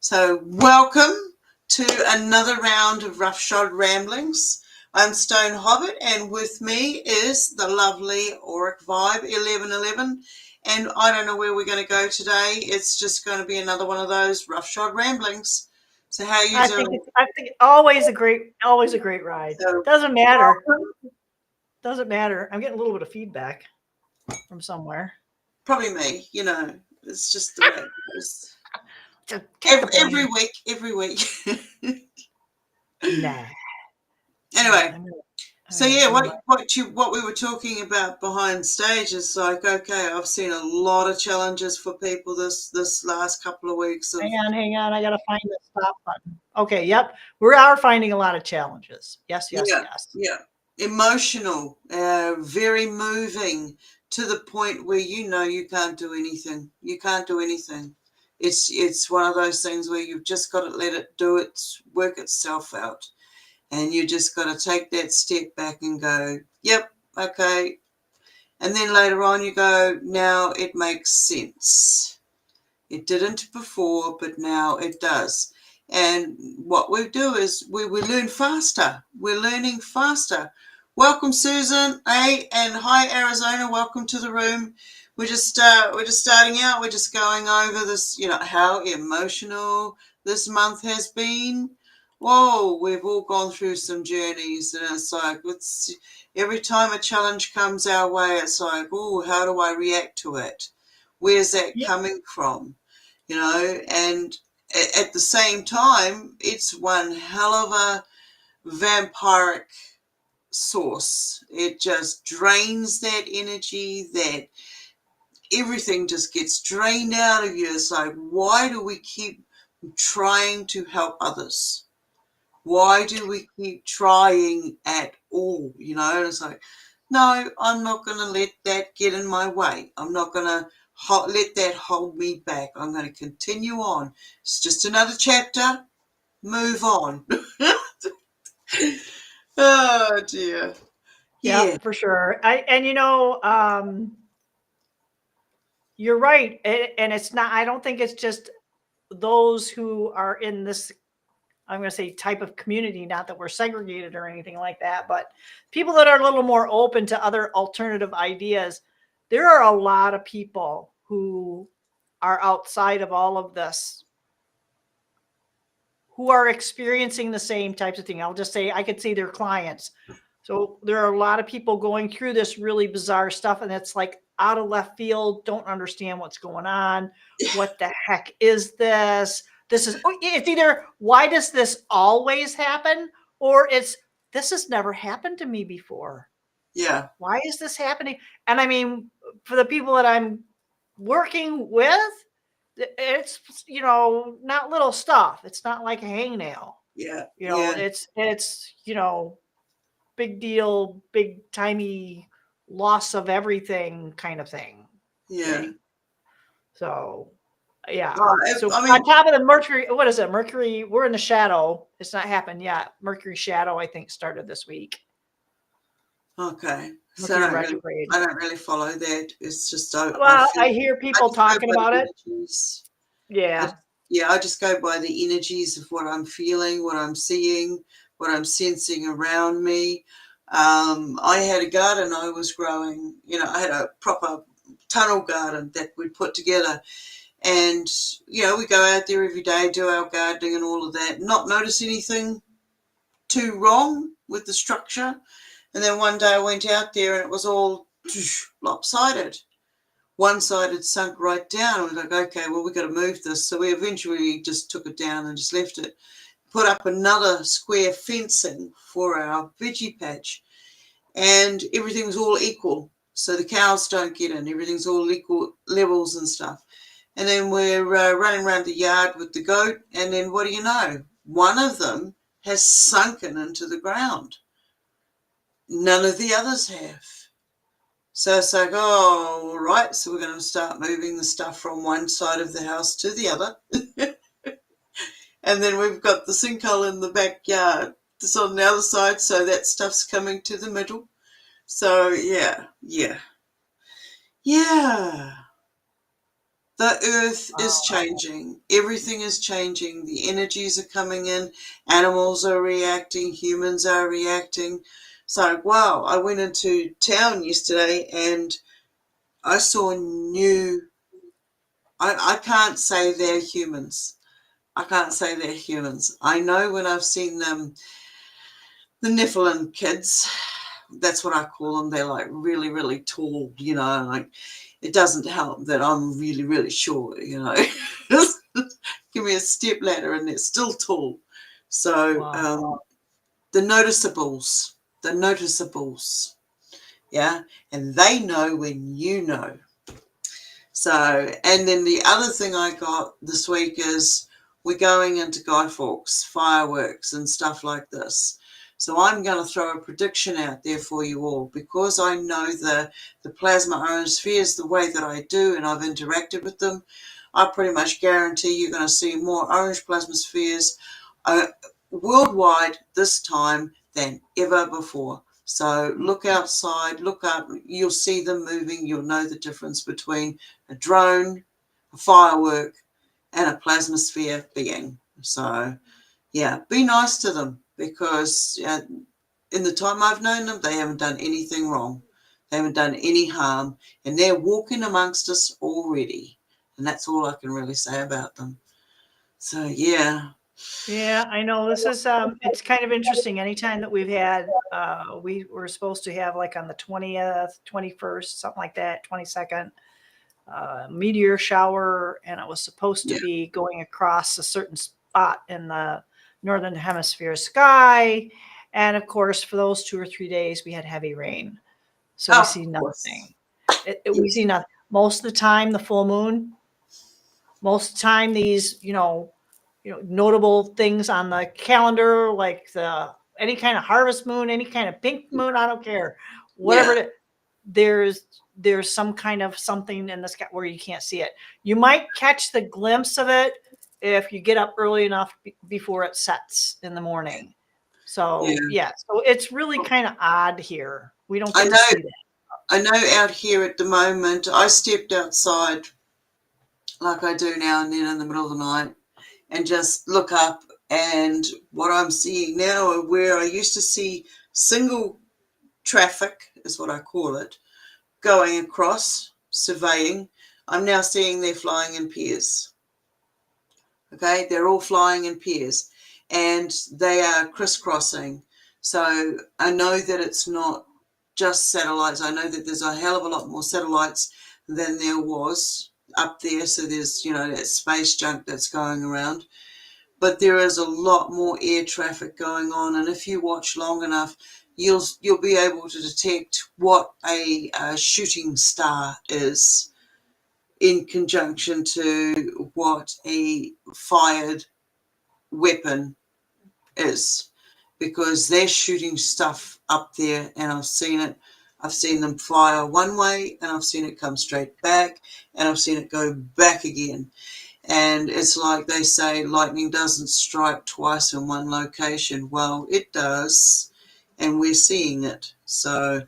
So welcome to another round of Roughshod Ramblings. I'm Stone Hobbit, and with me is the lovely Auric Vibe 1111. And I don't know where we're going to go today. It's just going to be another one of those Roughshod Ramblings. So how are you doing? I think always a great ride. So Doesn't matter. welcome. Doesn't matter. I'm getting a little bit of feedback from somewhere. Probably me, it's just the way it goes. Just take the Every blame. week. Nah. Anyway. I'm So gonna yeah, do my- what we were talking about behind stage is like, okay, I've seen a lot of challenges for people this last couple of weeks of hang on. I gotta find the stop button. Okay, yep. We are finding a lot of challenges. Yes. yeah, emotional, very moving to the point where you can't do anything. You can't do anything. It's one of those things where you've just got to let it work itself out. And you just got to take that step back and go, yep, okay. And then later on you go, now it makes sense. It didn't before, but now it does. And what we do is we learn faster. We're learning faster. Welcome, Susan. Hey, and hi, Arizona. Welcome to the room. We're just starting out. We're just going over this, how emotional this month has been. Whoa, we've all gone through some journeys, and it's every time a challenge comes our way, it's like, oh, how do I react to it? Where's that Yeah. coming from? And at the same time, it's one hell of a vampiric source. It just drains that energy, that everything just gets drained out of you. It's like, why do we keep trying to help others? Why do we keep trying at all? And it's like, no, I'm not going to let that get in my way. I'm not going to let that hold me back. I'm going to continue on. It's just another chapter. Move on. Oh, dear. Yeah, Yeah. for sure. You're right. And it's not, I don't think it's just those who are in this, I'm going to say, type of community, not that we're segregated or anything like that, but people that are a little more open to other alternative ideas. There are a lot of people who are outside of all of this who are experiencing the same types of thing. I'll just say, I could say their clients. So there are a lot of people going through this really bizarre stuff, and it's like out of left field, don't understand what's going on. What the heck is this? It's either, why does this always happen? Or this has never happened to me before. Yeah. Why is this happening? And I mean, for the people that I'm working with, it's, not little stuff. It's not like a hangnail. Yeah. It's big deal, big timey loss of everything kind of thing. Yeah. So, yeah. Well, So on top of the Mercury, what is it? Mercury, we're in the shadow. It's not happened yet. Mercury shadow, I think, started this week. Okay. So Mercury retrograde. I don't really follow that. It's just I hear people talking about it. Energies. Yeah. I just go by the energies of what I'm feeling, what I'm seeing, what I'm sensing around me. I had a garden I was growing. I had a proper tunnel garden that we'd put together. And, we go out there every day, do our gardening and all of that, not notice anything too wrong with the structure. And then one day I went out there and it was all lopsided. One side had sunk right down. I was like, okay, well, we've got to move this. So we eventually just took it down and just left it. Put up another square fencing for our veggie patch. And everything was all equal. So the cows don't get in. Everything's all equal levels and stuff. And then we're running around the yard with the goat. And then what do you know? One of them has sunken into the ground. None of the others have. So it's like, oh, all right. So we're going to start moving the stuff from one side of the house to the other. And then we've got the sinkhole in the backyard. It's on the other side. So that stuff's coming to the middle. So, yeah. The earth is Wow. changing. Everything is changing. The energies are coming in. Animals are reacting. Humans are reacting. So, wow, I went into town yesterday and I saw new. I can't say they're humans. I can't say they're humans. I know when I've seen them, the Nephilim kids, that's what I call them. They're like really, really tall, like it doesn't help that I'm really, really short. Give me a step ladder and they're still tall. So Wow. the noticeables, yeah, and they know when you know. So, and then the other thing I got this week is we're going into Guy Fawkes fireworks and stuff like this. So I'm going to throw a prediction out there for you all because I know the plasma ionospheres the way that I do and I've interacted with them. I pretty much guarantee you're going to see more orange plasma spheres worldwide this time than ever before. So look outside, look up, you'll see them moving. You'll know the difference between a drone, a firework, and a plasmasphere being. So, yeah, be nice to them because in the time I've known them, they haven't done anything wrong. They haven't done any harm, and they're walking amongst us already. And that's all I can really say about them. So, yeah. Yeah, I know this is it's kind of interesting. Anytime that we've had we were supposed to have like on the 20th, 21st, something like that, 22nd, meteor shower, and it was supposed to Yeah. be going across a certain spot in the northern hemisphere sky. And of course, for those 2 or 3 days, we had heavy rain. So we Of see course. nothing. We Yes. see nothing. Most of the time, the full moon, most of the time, these, notable things on the calendar, like the any kind of harvest moon, any kind of pink moon, I don't care. Whatever Yeah. it is, there's some kind of something in the sky where you can't see it. You might catch the glimpse of it if you get up early enough before it sets in the morning. Yeah. So yeah, so it's really kind of odd here. We don't I get to know. see that. I know out here at the moment, I stepped outside like I do now and then in the middle of the night and just look up. And what I'm seeing now, where I used to see single traffic, is what I call it, going across, surveying, I'm now seeing they're flying in pairs. Okay, they're all flying in pairs and they are crisscrossing. So I know that it's not just satellites. I know that there's a hell of a lot more satellites than there was up there. So there's, that space junk that's going around. But there is a lot more air traffic going on. And if you watch long enough, you'll be able to detect what a shooting star is in conjunction to what a fired weapon is, because they're shooting stuff up there and I've seen it. I've seen them fire one way and I've seen it come straight back and I've seen it go back again. And it's like they say lightning doesn't strike twice in one location. Well, it does, and we're seeing it. So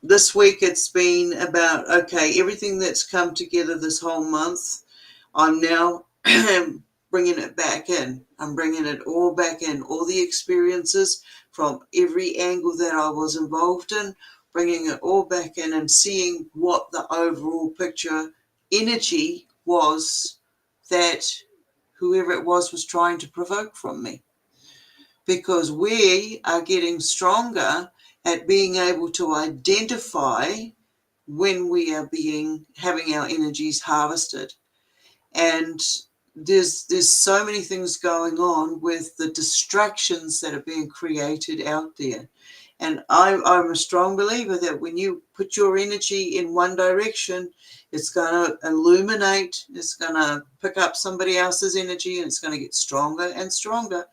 this week it's been about, okay, everything that's come together this whole month, I'm now bringing it back in. I'm bringing it all back in, all the experiences from every angle that I was involved in, bringing it all back in and seeing what the overall picture energy was that whoever it was trying to provoke from me. Because we are getting stronger at being able to identify when we are having our energies harvested. And there's so many things going on with the distractions that are being created out there. And I'm a strong believer that when you put your energy in one direction, it's going to illuminate, it's going to pick up somebody else's energy, and it's going to get stronger and stronger.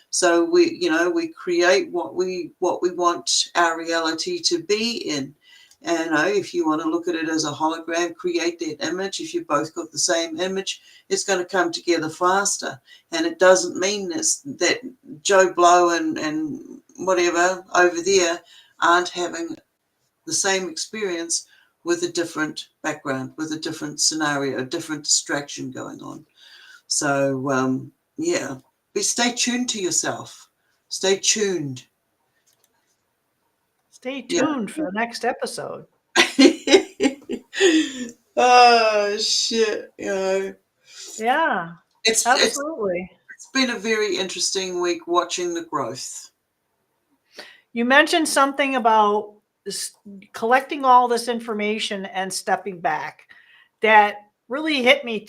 So we create what we want our reality to be in. And if you want to look at it as a hologram, create that image. If you've both got the same image, it's going to come together faster. And it doesn't mean that Joe Blow and whatever over there aren't having the same experience with a different background, with a different scenario, a different distraction going on. So, yeah, but stay tuned to yourself. Stay tuned. Stay Yeah. tuned for the next episode. Oh shit! Yeah, It's absolutely. been a very interesting week watching the growth. You mentioned something about collecting all this information and stepping back. That really hit me.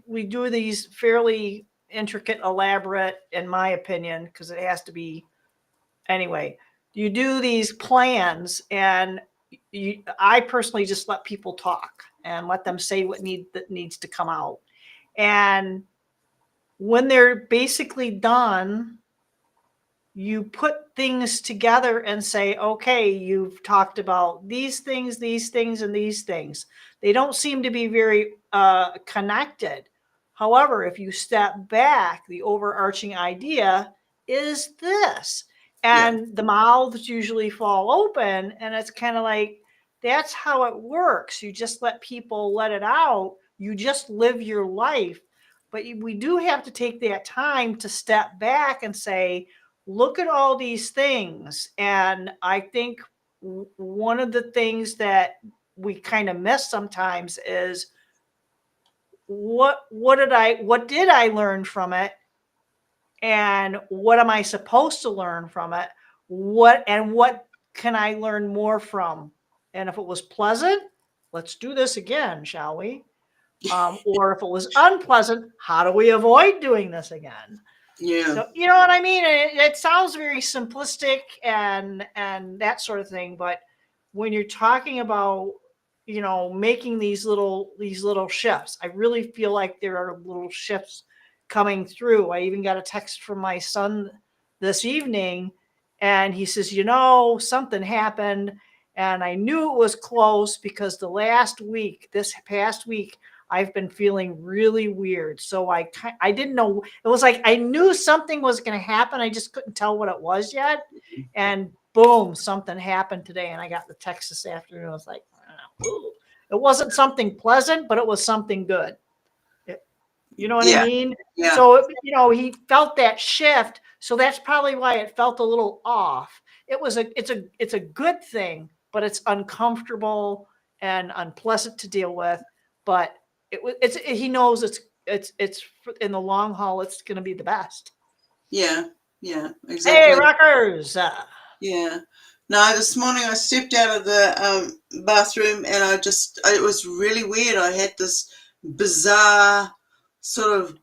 We do these fairly intricate, elaborate, in my opinion, because it has to be anyway. You do these plans, and I personally just let people talk and let them say what needs to come out. And when they're basically done, you put things together and say, okay, you've talked about these things, and these things. They don't seem to be very connected. However, if you step back, the overarching idea is this. Yeah, And the mouths usually fall open, and it's kind of like, that's how it works. You just let people let it out. You just live your life. But we do have to take that time to step back and say, look at all these things. And I think one of the things that we kind of miss sometimes is what did I learn from it, and what am I supposed to learn from it, what can I learn more from? And if it was pleasant, let's do this again, shall we? Or if it was unpleasant, how do we avoid doing this again? yeah, So you know what I mean? It sounds very simplistic and that sort of thing, but when you're talking about, making these little shifts, I really feel like there are little shifts coming through. I even got a text from my son this evening, and he says, something happened, and I knew it was close because this past week, I've been feeling really weird. So I didn't know. It was like I knew something was going to happen. I just couldn't tell what it was yet. And boom, something happened today. And I got the text this afternoon. I was like, ooh. It wasn't something pleasant, but it was something good. You know what I yeah, mean? yeah, So, he felt that shift. So that's probably why it felt a little off. It's a good thing, but it's uncomfortable and unpleasant to deal with. But he knows it's in the long haul, it's going to be the best. yeah, yeah, Hey, exactly. rockers. Yeah. No, this morning I stepped out of the bathroom and it was really weird. I had this bizarre sort of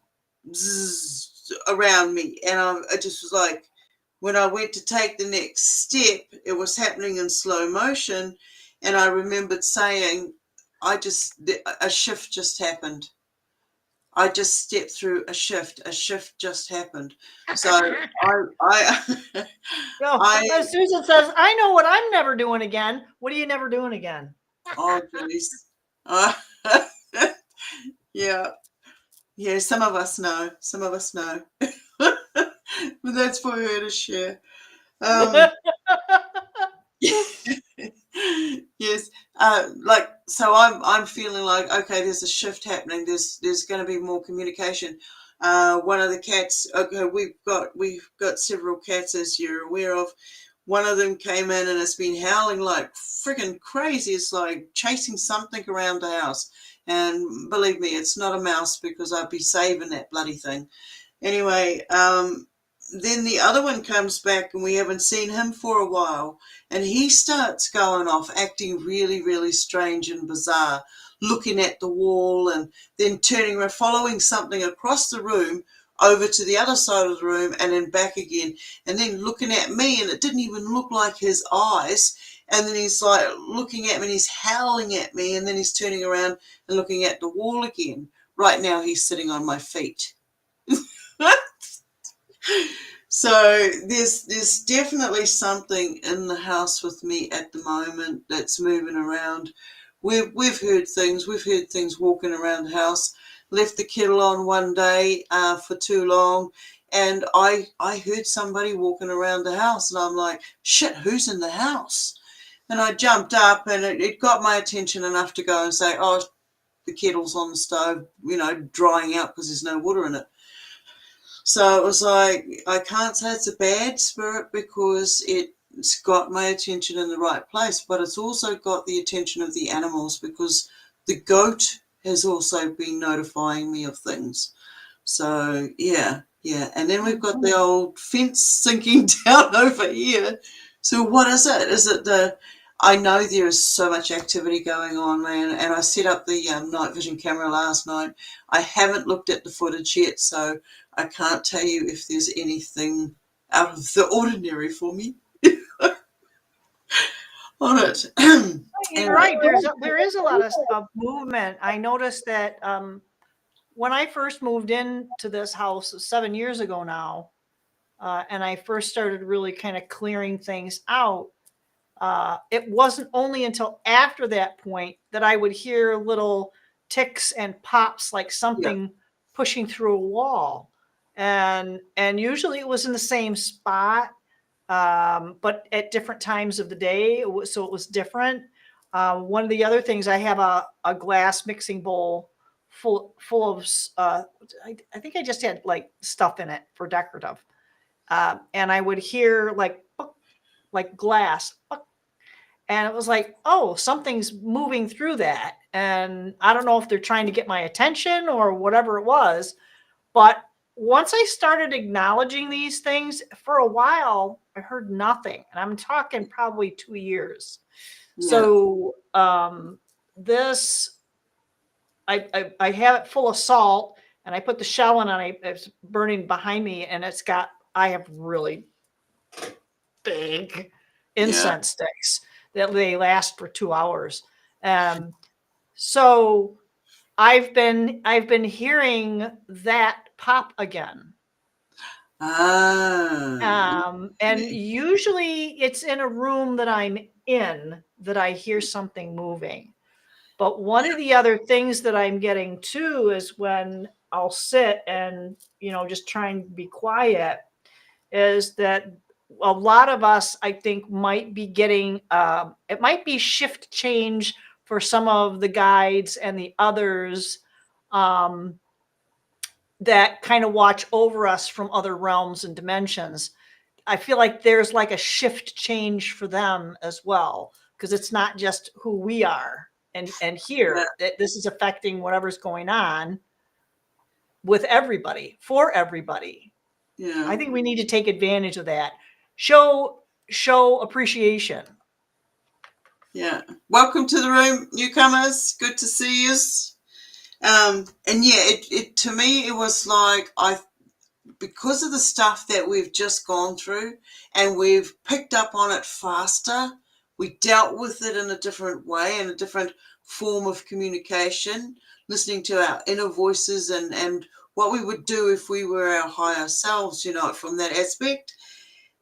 zzz around me, and I just was like, when I went to take the next step, it was happening in slow motion, and I remembered saying, a shift just happened. I just stepped through a shift. A shift just happened. So I, I, Susan says, I know what I'm never doing again. What are you never doing again? oh, geez. Yeah. Yeah, some of us know. Some of us know. But that's for her to share. Um, yes. So I'm feeling like, okay, there's a shift happening. There's going to be more communication. One of the cats. Okay, we've got several cats, as you're aware of. One of them came in and has been howling like freaking crazy. It's like chasing something around the house. And believe me, it's not a mouse, because I'd be saving that bloody thing. Anyway, then the other one comes back and we haven't seen him for a while. And he starts going off, acting really, really strange and bizarre, looking at the wall and then turning around, following something across the room over to the other side of the room and then back again, and then looking at me, and it didn't even look like his eyes. And then he's like looking at me and he's howling at me, and then he's turning around and looking at the wall again. Right now he's sitting on my feet. So there's definitely something in the house with me at the moment that's moving around. We've heard things. We've heard things walking around the house. Left the kettle on one day for too long, and I heard somebody walking around the house, and I'm like, shit, who's in the house? And I jumped up, and it got my attention enough to go and say, oh, the kettle's on the stove, drying out because there's no water in it. So it was like, I can't say it's a bad spirit because it's got my attention in the right place, but it's also got the attention of the animals because the goat has also been notifying me of things. So, yeah. And then we've got the old fence sinking down over here. So what is it? Is it I know there is so much activity going on, man, and I set up the night vision camera last night. I haven't looked at the footage yet, so I can't tell you if there's anything out of the ordinary for me on it. You're right. There is a lot of movement. I noticed that when I first moved into this house 7 years ago now, and I first started really kind of clearing things out, it wasn't only until after that point that I would hear little ticks and pops like something pushing through a wall. And usually it was in the same spot, but at different times of the day. So it was different. One of the other things, I have a glass mixing bowl full of, I think I just had like stuff in it for decorative. And I would hear like glass. And it was like, oh, something's moving through that. And I don't know if they're trying to get my attention or whatever it was. But once I started acknowledging these things, for a while, I heard nothing. And I'm talking probably 2 years. Yeah. So this, I have it full of salt, and I put the shell in, and it's burning behind me. And I have really big incense sticks that they last for 2 hours. So I've been hearing that pop again. And usually it's in a room that I'm in that I hear something moving. But one of the other things that I'm getting too is when I'll sit and, just try and be quiet, is that a lot of us, I think, might be getting, it might be shift change for some of the guides and the others that kind of watch over us from other realms and dimensions. I feel like there's like a shift change for them as well, because it's not just who we are and here. This is affecting whatever's going on with everybody, for everybody. Yeah. I think we need to take advantage of that. Show appreciation. Yeah. Welcome to the room, newcomers. Good to see us. And yeah, it to me, it was like, because of the stuff that we've just gone through and we've picked up on it faster, we dealt with it in a different way, in a different form of communication, listening to our inner voices and what we would do if we were our higher selves, from that aspect.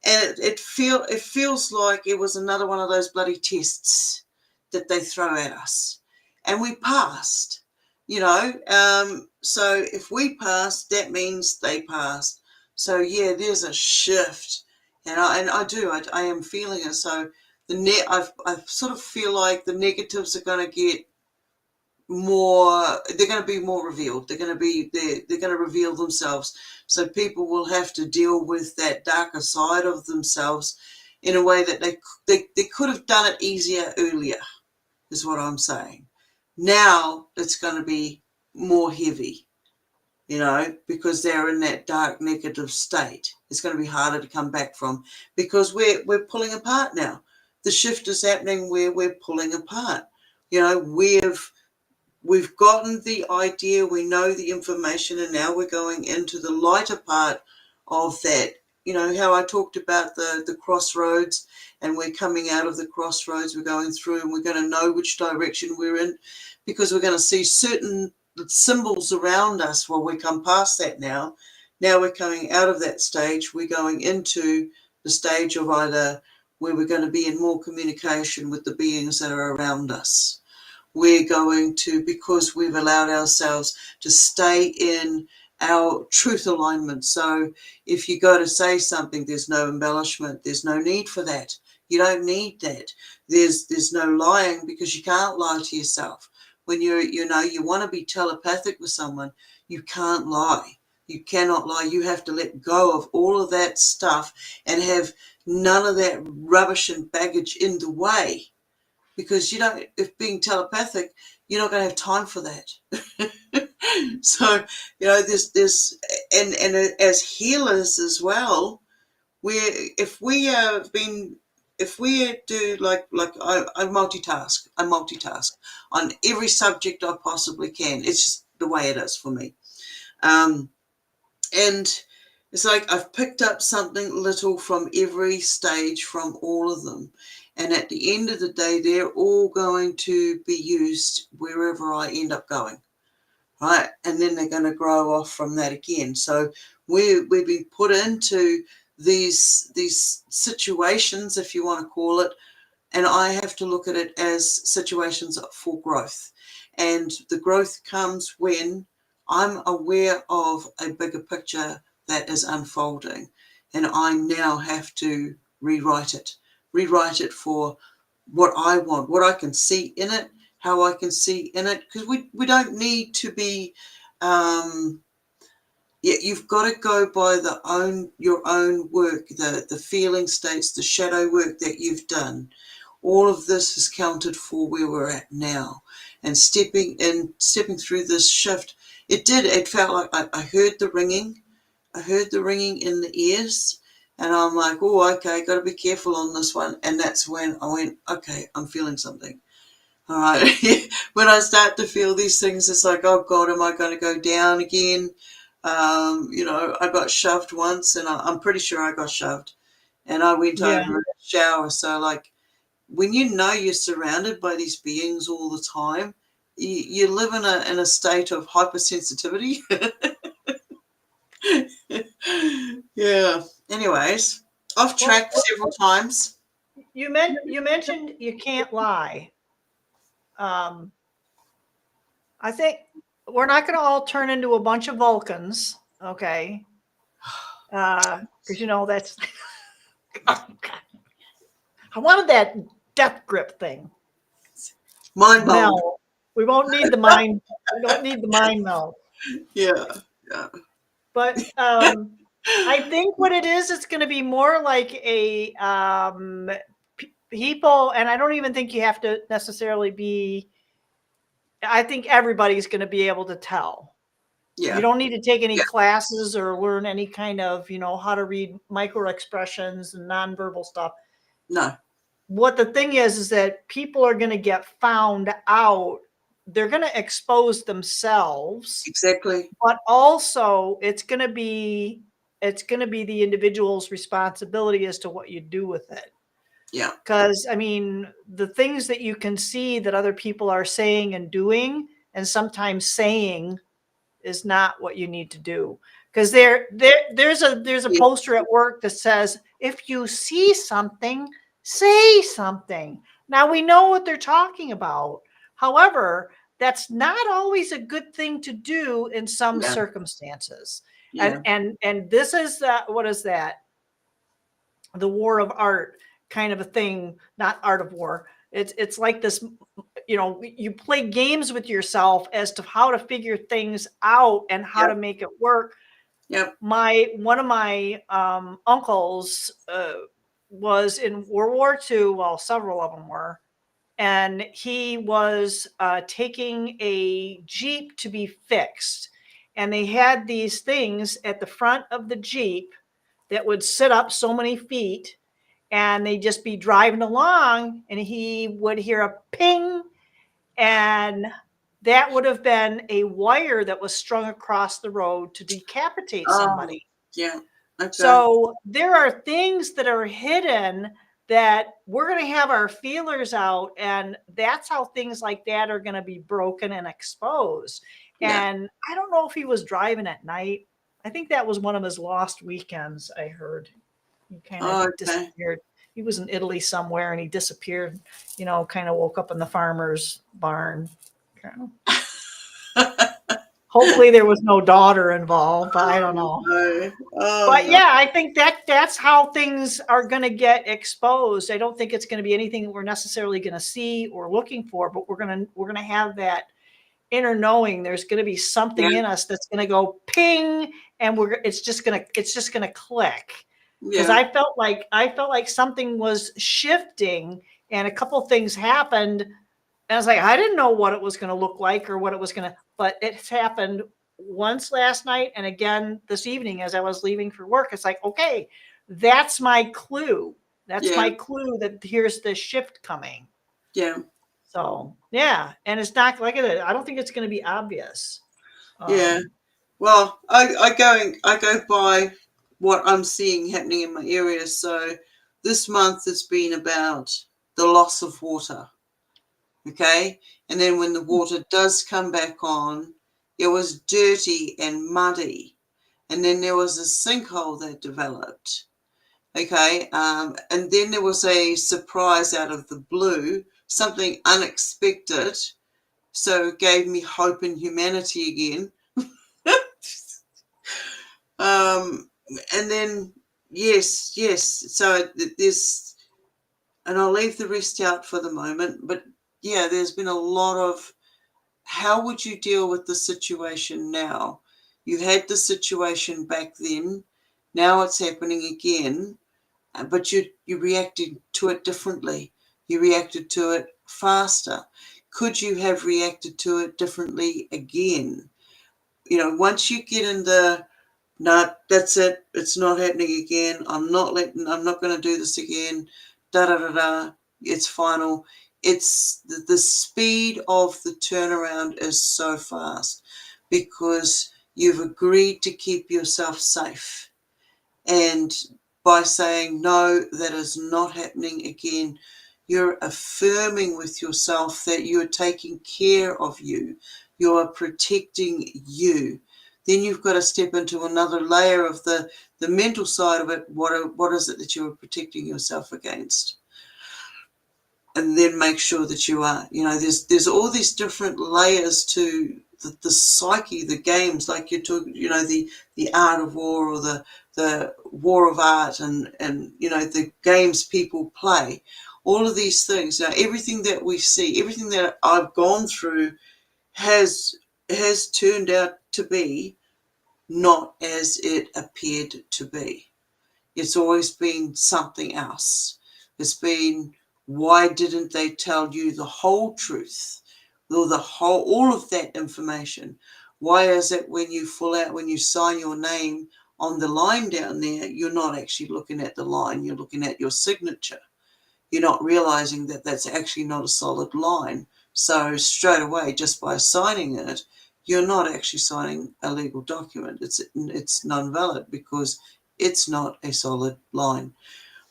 And it feels like it was another one of those bloody tests that they throw at us. And we passed, so if we passed, that means they passed. So yeah, there's a shift. And I am feeling it. So I sort of feel like the negatives are going to get more, they're going to be more revealed. They're going to reveal themselves. So people will have to deal with that darker side of themselves in a way that they could have done it easier earlier, is what I'm saying. Now it's going to be more heavy, because they're in that dark negative state. It's going to be harder to come back from, because we're pulling apart now. The shift is happening where we're pulling apart. We've gotten the idea, we know the information, and now we're going into the lighter part of that. How I talked about the crossroads, and we're coming out of the crossroads, we're going through, and we're going to know which direction we're in, because we're going to see certain symbols around us while we come past that now. Now we're coming out of that stage, we're going into the stage of either where we're going to be in more communication with the beings that are around us. We're going to, because we've allowed ourselves to stay in our truth alignment. So if you go to say something, there's no embellishment, there's no need for that. You don't need that. There's no lying, because you can't lie to yourself. When you want to be telepathic with someone, you can't lie. You cannot lie. You have to let go of all of that stuff and have none of that rubbish and baggage in the way, because if being telepathic, you're not going to have time for that. So, there's and as healers as well, if we do like I multitask on every subject I possibly can. It's just the way it is for me. And it's like I've picked up something little from every stage, from all of them. And at the end of the day, they're all going to be used wherever I end up going, right? And then they're going to grow off from that again. So we've been put into these situations, if you want to call it, and I have to look at it as situations for growth. And the growth comes when I'm aware of a bigger picture that is unfolding, and I now have to rewrite it for what I want, what I can see in it, how I can see in it, because we don't need to be you've got to go by your own work, the feeling states, the shadow work that you've done. All of this is counted for where we're at now. And stepping through this shift, it felt like I heard the ringing. I heard the ringing in the ears, and I'm like, oh, okay, got to be careful on this one. And that's when I went, okay, I'm feeling something. All right. When I start to feel these things, it's like, oh God, am I going to go down again? I got shoved once, and I'm pretty sure I got shoved, and I went Yeah. over in the shower. So, like, when you're surrounded by these beings all the time, you live in a state of hypersensitivity. Yeah. Anyways, off track several times. You mentioned you can't lie. I think we're not going to all turn into a bunch of Vulcans, okay? Because that's. Oh, God. I wanted that death grip thing. Mind meld. No, we won't need the mind. We don't need the mind meld. Yeah. But I think what it is, it's going to be more like a people, and I don't even think you have to necessarily be. I think everybody's going to be able to tell. Yeah. You don't need to take any classes or learn any kind of, how to read micro expressions and nonverbal stuff. No. What the thing is that people are going to get found out. They're going to expose themselves. Exactly. But also it's going to be the individual's responsibility as to what you do with it. Yeah. Because, the things that you can see that other people are saying and doing, and sometimes saying, is not what you need to do. Because there's a poster at work that says, if you see something, say something. Now we know what they're talking about. However, that's not always a good thing to do in some circumstances. Yeah. And this is what is that? The war of art kind of a thing, not art of war. It's like this, you play games with yourself as to how to figure things out and how to make it work. Yep. One of my uncles was in World War II. Well, several of them were. And he was taking a Jeep to be fixed. And they had these things at the front of the Jeep that would sit up so many feet, and they'd just be driving along, and he would hear a ping, and that would have been a wire that was strung across the road to decapitate somebody. Yeah. Okay. So there are things that are hidden that we're going to have our feelers out, and that's how things like that are going to be broken and exposed. And I don't know if he was driving at night. I think that was one of his lost weekends, I heard. He kind of disappeared. He was in Italy somewhere, and he disappeared, kind of woke up in the farmer's barn. Hopefully there was no daughter involved, but I don't Oh know. no. Oh But no. yeah, I think that's how things are going to get exposed. I don't think it's going to be anything that we're necessarily going to see or looking for, but we're going to have that inner knowing. There's going to be Yeah, something in us that's going to go ping, and it's just going to click. Because yeah, I felt like something was shifting, and a couple things happened, and I was like, I didn't know what it was going to look like or what it was going to, but it's happened once last night and again this evening as I was leaving for work. It's like, okay, that's my clue. That's yeah, my clue that here's the shift coming. yeah, So yeah, and it's not like it. I don't think it's going to be obvious. yeah. Um, Well, I go by what I'm seeing happening in my area. So this month it's been about the loss of water. Okay. And then when the water does come back on, it was dirty and muddy. And then there was a sinkhole that developed. Okay. And then there was a surprise out of the blue, something unexpected. So it gave me hope in humanity again. Um, and then, yes. So there's, and I'll leave the rest out for the moment, but yeah, there's been a lot of how would you deal with the situation now? You had the situation back then, now it's happening again, but you reacted to it differently. You reacted to it faster. Could you have reacted to it differently again? Once you get in the no, that's it. It's not happening again. I'm not going to do this again. Da da da da. It's final. It's the speed of the turnaround is so fast because you've agreed to keep yourself safe. And by saying, no, that is not happening again, you're affirming with yourself that you're taking care of you. You're protecting you. Then you've got to step into another layer of the mental side of it. What is it that you are protecting yourself against? And then make sure that you are. There's all these different layers to the psyche, the games, like you talk, the art of war or the war of art and the games people play. All of these things. Everything that we see, everything that I've gone through has turned out to be not as it appeared to be. It's always been something else. It's been, why didn't they tell you the whole truth or all of that information? Why is it when you sign your name on the line down there, you're not actually looking at the line, you're looking at your signature. You're not realizing that that's actually not a solid line. So straight away, just by signing it, you're not actually signing a legal document. It's non-valid because it's not a solid line.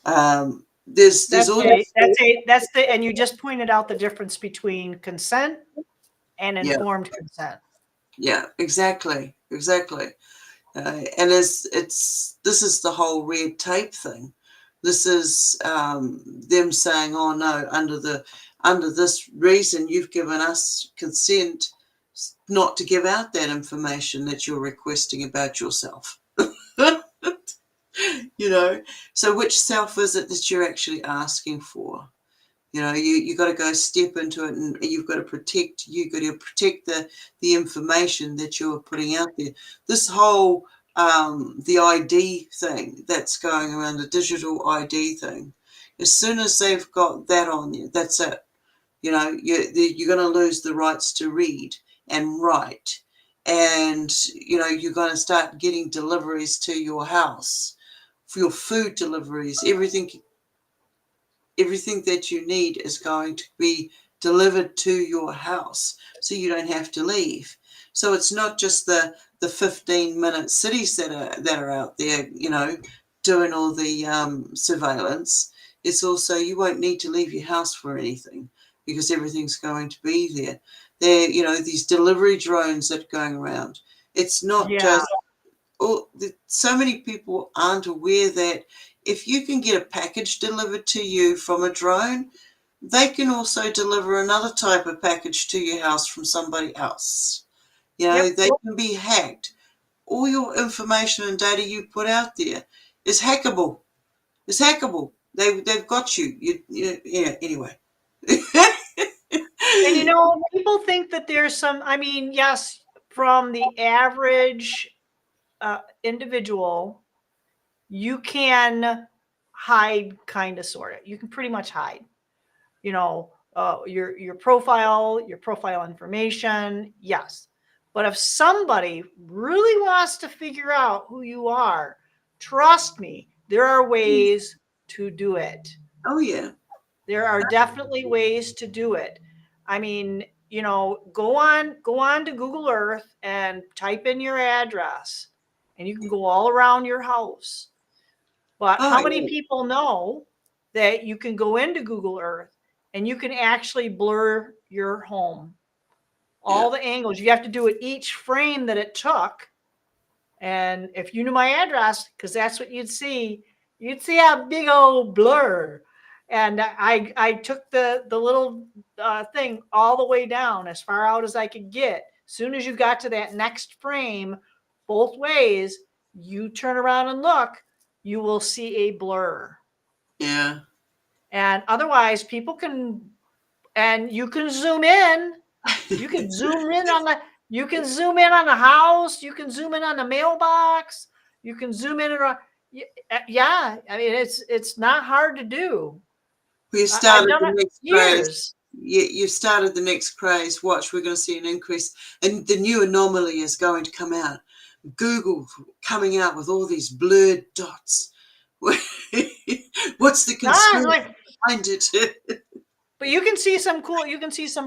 There's that's all a this. that's a that's the and you just pointed out the difference between consent and Yeah, informed consent. yeah, exactly. And this is the whole red tape thing. This is them saying, "Oh no, under this reason, you've given us consent not to give out that information that you're requesting about yourself." you know, so which self is it that you're actually asking for? You got to go step into it, and you've got to protect. You got to protect the information that you're putting out there. This whole the ID thing that's going around, the digital ID thing. As soon as they've got that on you, that's it. You're going to lose the rights to read and write, and you're going to start getting deliveries to your house for your food deliveries, everything that you need is going to be delivered to your house so you don't have to leave. So it's not just the 15-minute cities that are out there, doing all the surveillance. It's also you won't need to leave your house for anything because everything's going to be there. These delivery drones that are going around. It's not Yeah, just so many people aren't aware that if you can get a package delivered to you from a drone, they can also deliver another type of package to your house from somebody else. You know, Yep. they can be hacked. All your information and data you put out there is hackable. It's hackable. They've got you. Yeah. Anyway. And people think that there's some. I mean, yes, from the average individual, you can hide, kind of, sort of. You can pretty much hide. Your profile information, yes. But if somebody really wants to figure out who you are, trust me, there are ways to do it. Oh yeah. There are definitely ways to do it. I mean, go on to Google Earth and type in your address, and you can go all around your house. But Oh how many yeah. people know that you can go into Google Earth and you can actually blur your home? Yeah. All the angles. You have to do it each frame that it took. And if you knew my address, because that's what you'd see a big old blur. And I took the little thing all the way down as far out as I could get. As soon as you got to that next frame, both ways, you turn around and look, you will see a blur. Yeah. And otherwise, people can, and you can zoom in. You can zoom in on the house. You can zoom in on the mailbox. You can zoom in on, yeah. I mean, it's not hard to do. We I've started done the it next craze. years. You started the next craze. Watch, we're going to see an increase. And the new anomaly is going to come out. Google coming out with all these blurred dots. What's the conspiracy behind it? But you can see some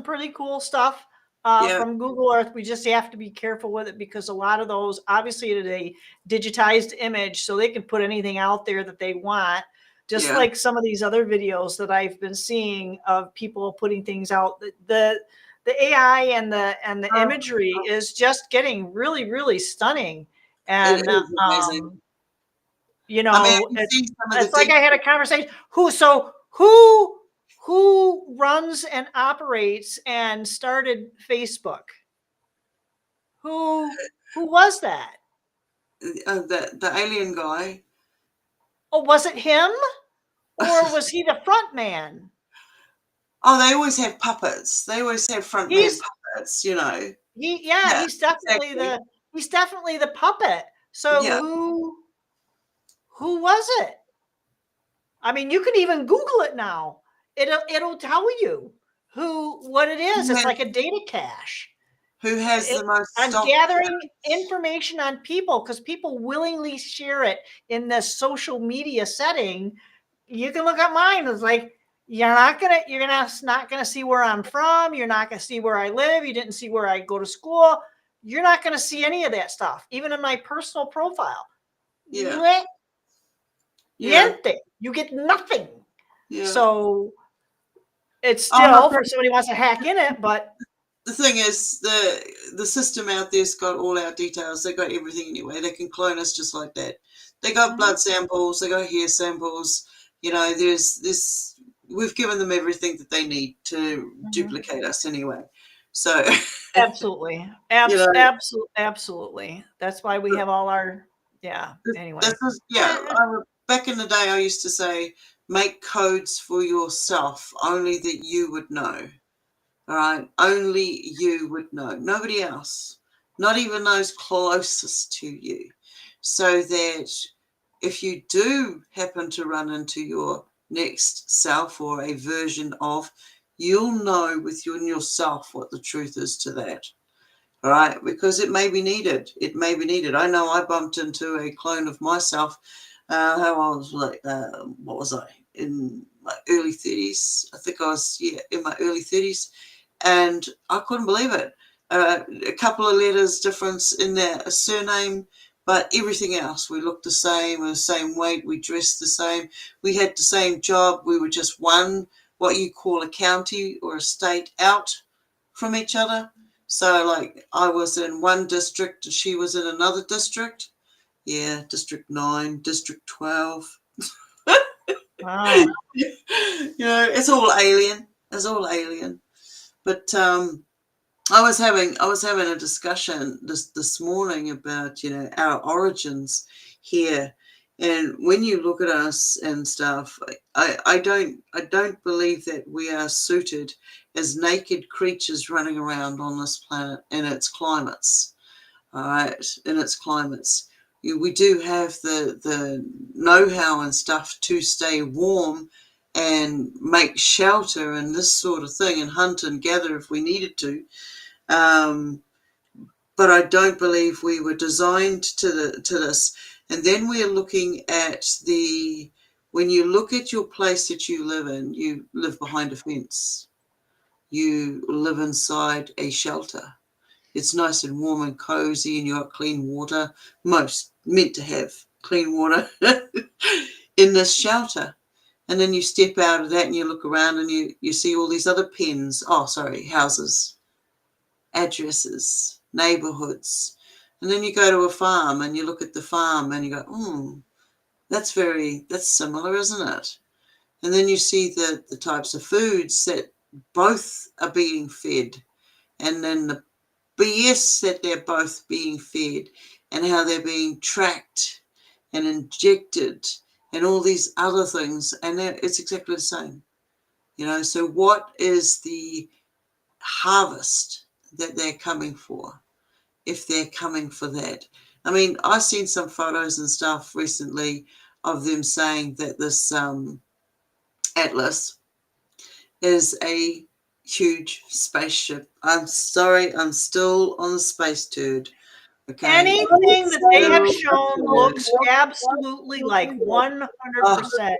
pretty cool stuff Yeah. from Google Earth. We just have to be careful with it because a lot of those, obviously, it is a digitized image, so they can put anything out there that they want. Just Yeah. like some of these other videos that I've been seeing of people putting things out. The AI and the imagery is just getting really, really stunning. It And is amazing. I mean, I can see some of the it's like things. I had a conversation. Who runs and operates and started Facebook? Who was that? The alien guy. Oh, was it him, or was he the front man? Oh, they always have puppets. They always have front man He's puppets, you know. Yeah, he's definitely exactly. the puppet. So Yeah. who was it? I mean, you can even Google it now. It'll tell you what it is. Who It's has, like a data cache. who has the most I'm stock? gathering information on people because people willingly share it in this social media setting. You can look at mine. It's like you're not gonna see where I'm from. You're not gonna see where I live. You didn't see where I go to school. You're not gonna see any of that stuff, even in my personal profile. Yeah. Yeah. Niente. You get nothing. Yeah. So it's Oh, still look, for somebody who wants to hack in it, but the thing is, the system out there's got all our details. They got everything anyway. They can clone us just like that. They got blood samples. They got hair samples. You know, there's this. We've given them everything that they need to duplicate us anyway. So, absolutely, you know, absolutely. That's why we have all our this Anyway, is yeah. Back in the day, I used to say, make codes for yourself, only that you would know. All right, only you would know, nobody else, not even those closest to you, so that if you do happen to run into your next self or a version of, you'll know within yourself what the truth is to that. All right, because it may be needed. It may be needed. I know I bumped into a clone of myself. How I was like, what was I in my early 30s? I think I was in my early 30s, and I couldn't believe it. A couple of letters difference in their surname, but everything else, we looked the same, we were the same weight, we dressed the same, we had the same job. We were just what you call a county or a state out from each other. So, like, I was in one district and she was in another district. Yeah, District 9, District 12. wow. You know, it's all alien. It's all alien. But I was having a discussion this morning about, our origins here, and when you look at us and stuff, I don't believe that we are suited as naked creatures running around on this planet in its climates. All right, in its climates. We do have the know-how and stuff to stay warm and make shelter and this sort of thing, and hunt and gather if we needed to. Um, but I don't believe we were designed to this. And then we're looking at when you look at your place that you live in, you live behind a fence. You live inside a shelter. It's nice and warm and cozy, and you got clean water. Most meant to have clean water in this shelter. And then you step out of that and you look around and you see all these other houses, addresses, neighborhoods. And then you go to a farm and you look at the farm and you go, that's similar, isn't it? And then you see the types of foods that both are being fed, and then the BS that they're both being fed, and how they're being tracked and injected and all these other things. And it's exactly the same. So what is the harvest that they're coming for, if they're coming for that? I mean, I've seen some photos and stuff recently of them saying that this atlas is a huge spaceship. I'm sorry, I'm still on the space turd. Okay. Anything that they have shown looks absolutely like 100%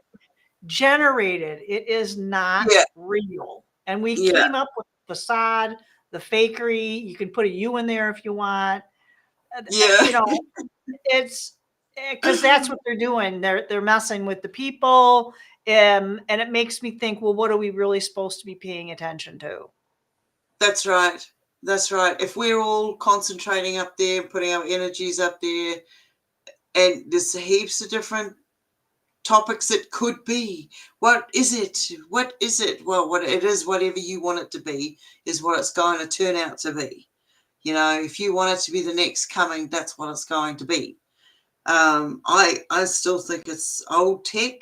generated. It is not real. And we came up with the facade, the fakery. You can put a U in there if you want. It's because that's what they're doing. They're messing with the people. And it makes me think, well, what are we really supposed to be paying attention to? That's right. That's right. If we're all concentrating up there, putting our energies up there, and there's heaps of different topics it could be. What is it? What is it? Well, what it is, whatever you want it to be, is what it's going to turn out to be. If you want it to be the next coming, that's what it's going to be. I still think it's old tech.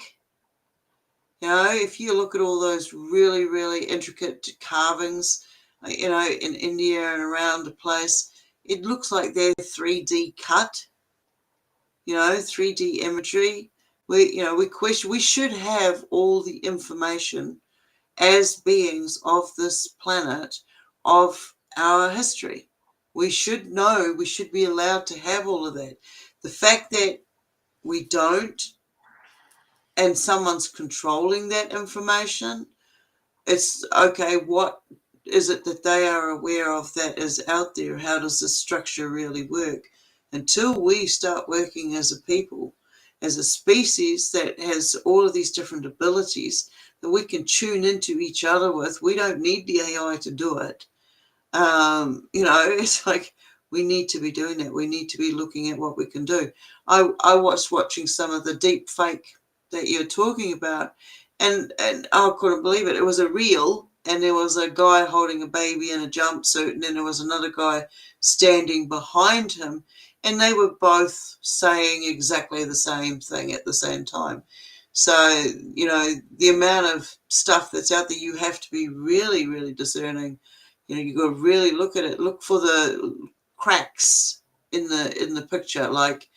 If you look at all those really, really intricate carvings, in India and around the place, it looks like they're 3D cut, 3D imagery. We should have all the information as beings of this planet, of our history. We should know, we should be allowed to have all of that. The fact that we don't, and someone's controlling that information, it's okay. What is it that they are aware of that is out there? How does this structure really work? Until we start working as a people, as a species that has all of these different abilities that we can tune into each other with, we don't need the AI to do it. It's like we need to be doing that. We need to be looking at what we can do. I was watching some of the deep fake that you're talking about, and I couldn't believe it. It was a reel, and there was a guy holding a baby in a jumpsuit, and then there was another guy standing behind him, and they were both saying exactly the same thing at the same time. So, the amount of stuff that's out there, you have to be really, really discerning. You've got to really look at it, look for the cracks in the picture, like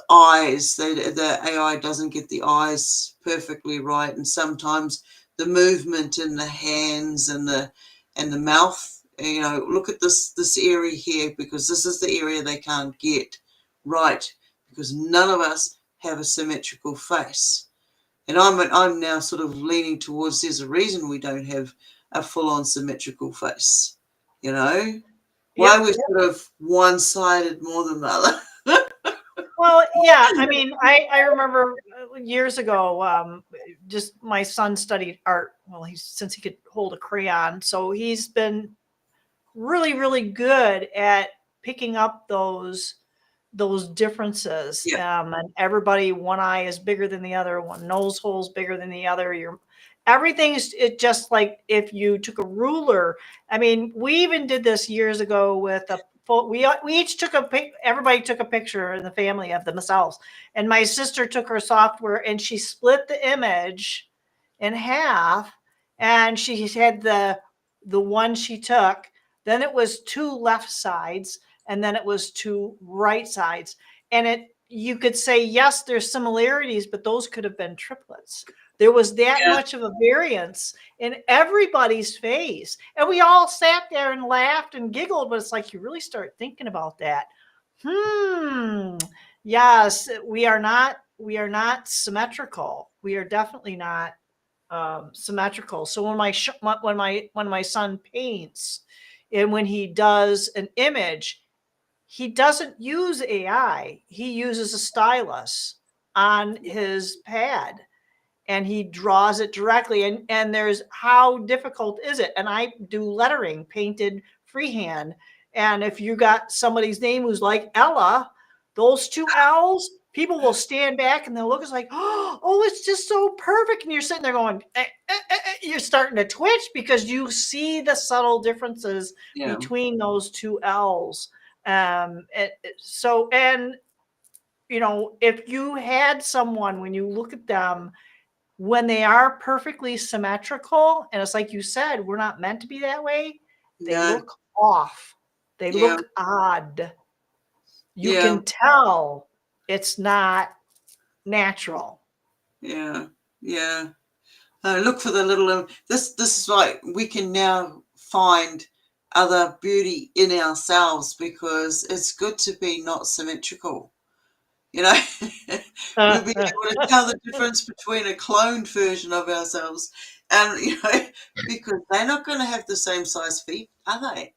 eyes. The AI doesn't get the eyes perfectly right, and sometimes the movement in the hands and the mouth. Look at this area here, because this is the area they can't get right, because none of us have a symmetrical face. And I'm now sort of leaning towards there's a reason we don't have a full-on symmetrical face. Why are we sort of one-sided more than the other? Well, yeah. I mean, I remember years ago, just my son studied art. Well, since he could hold a crayon, so he's been really, really good at picking up those differences. And everybody, one eye is bigger than the other, one nose hole's bigger than the other. everything's it just like if you took a ruler. I mean, we even did this years ago with a we each took everybody took a picture in the family of themselves, and my sister took her software and she split the image in half, and she had the one she took, then it was two left sides, and then it was two right sides, and it you could say yes, there's similarities, but those could have been triplets. There was that Yeah. much of a variance in everybody's face. And we all sat there and laughed and giggled, but it's like you really start thinking about that. Yes, we are not symmetrical. We are definitely not symmetrical. So when my son paints and when he does an image, he doesn't use AI. He uses a stylus on his pad and he draws it directly. And there's how difficult is it? And I do lettering painted freehand. And if you got somebody's name who's like Ella, those two L's, people will stand back and they'll look, it's like, oh, it's just so perfect. And you're sitting there going, you're starting to twitch because you see the subtle differences Yeah. between those two L's. And if you had someone, when you look at them, when they are perfectly symmetrical, and it's like you said, we're not meant to be that way, they No. look off. They Yeah. look odd. You Yeah. can tell it's not natural. Yeah. Yeah. Look for the little. This is like we can now find other beauty in ourselves because it's good to be not symmetrical. We'll be able to tell the difference between a cloned version of ourselves and, because they're not going to have the same size feet, are they?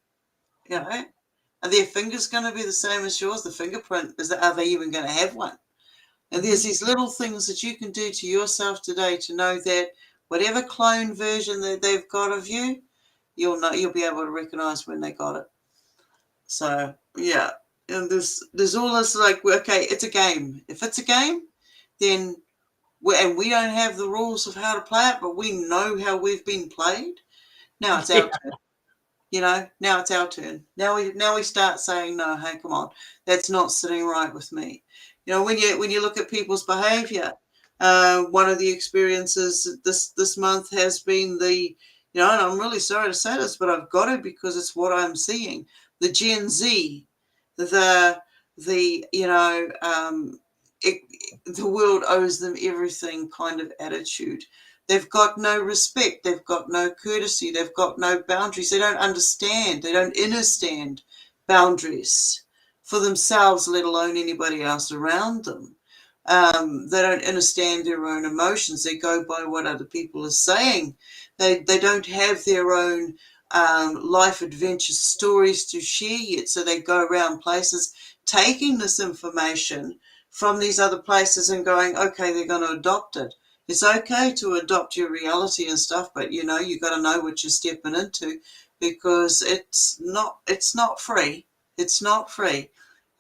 Are their fingers going to be the same as yours? The fingerprint, are they even going to have one? And there's these little things that you can do to yourself today to know that whatever clone version that they've got of you, you'll be able to recognize when they got it. So, yeah. And there's all this like, okay, it's a game. If it's a game, then we don't have the rules of how to play it, but we know how we've been played. Now it's our turn. Now it's our turn. Now we start saying, no, hey, come on, that's not sitting right with me. When you look at people's behavior, one of the experiences this month has been and I'm really sorry to say this, but I've got to because it's what I'm seeing. The Gen Z, the world owes them everything kind of attitude. They've got no respect. They've got no courtesy. They've got no boundaries. They don't understand. They don't understand boundaries for themselves, let alone anybody else around them. They don't understand their own emotions. They go by what other people are saying. They don't have their own life adventure stories to share yet. So they go around places taking this information from these other places and going, okay, they're going to adopt it. It's okay to adopt your reality and stuff, but you got to know what you're stepping into because it's not free. It's not free.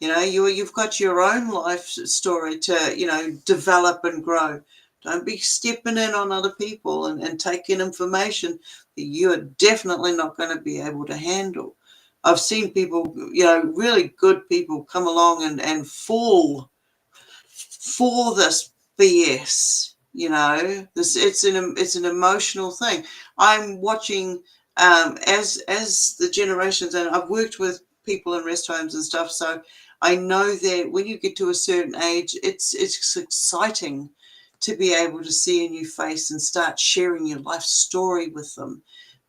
You've got your own life story to, develop and grow. Don't be stepping in on other people and taking information that you're definitely not going to be able to handle. I've seen people, really good people come along and fall for this BS. It's an emotional thing. I'm watching as the generations, and I've worked with people in rest homes and stuff, so I know that when you get to a certain age, it's exciting to be able to see a new face and start sharing your life story with them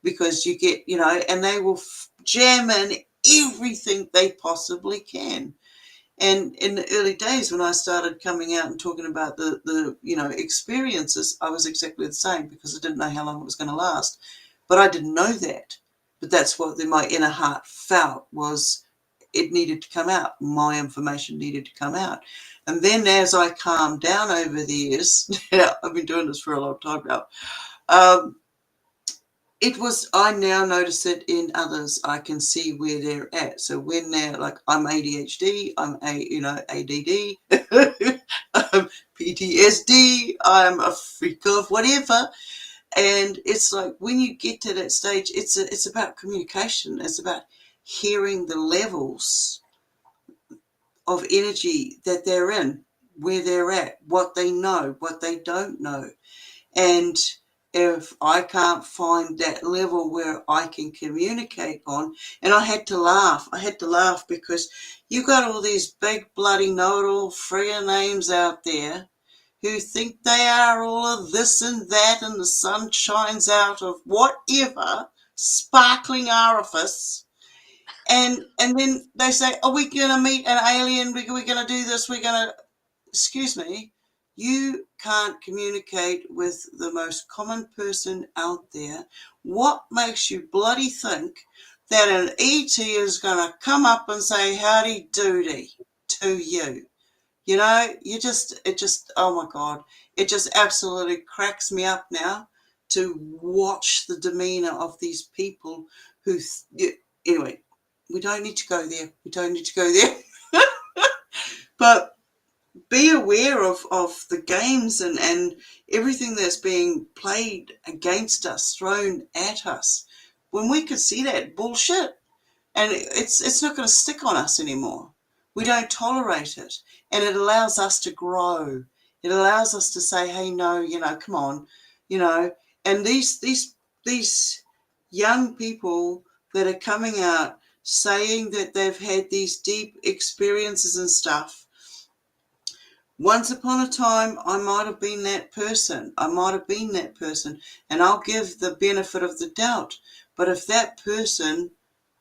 because you get, and they will jam in everything they possibly can. And in the early days when I started coming out and talking about the experiences, I was exactly the same because I didn't know how long it was going to last. But I didn't know that. But that's what my inner heart felt was it needed to come out. My information needed to come out. And then as I calmed down over the years, I've been doing this for a long time now, I now notice it in others. I can see where they're at. So when they're like, I'm ADHD, I'm ADD, I'm PTSD, I'm a freak of whatever. And it's like when you get to that stage, it's about communication. It's about hearing the levels of energy that they're in, where they're at, what they know, what they don't know. And if I can't find that level where I can communicate on, and I had to laugh because you got all these big bloody know-it-all friggin' names out there who think they are all of this and that, and the sun shines out of whatever sparkling orifice. And then they say, are we going to meet an alien? We're going to do this. We're going to, excuse me, you can't communicate with the most common person out there. What makes you bloody think that an ET is going to come up and say howdy doody to you? You know, oh my God, it just absolutely cracks me up now to watch the demeanor of these people who, anyway, we don't need to go there. We don't need to go there. But be aware of the games and everything that's being played against us, thrown at us. When we can see that bullshit, and it's not going to stick on us anymore. We don't tolerate it, and it allows us to grow. It allows us to say, hey, no, come on, and these young people that are coming out saying that they've had these deep experiences and stuff. Once upon a time, I might have been that person. And I'll give the benefit of the doubt. But if that person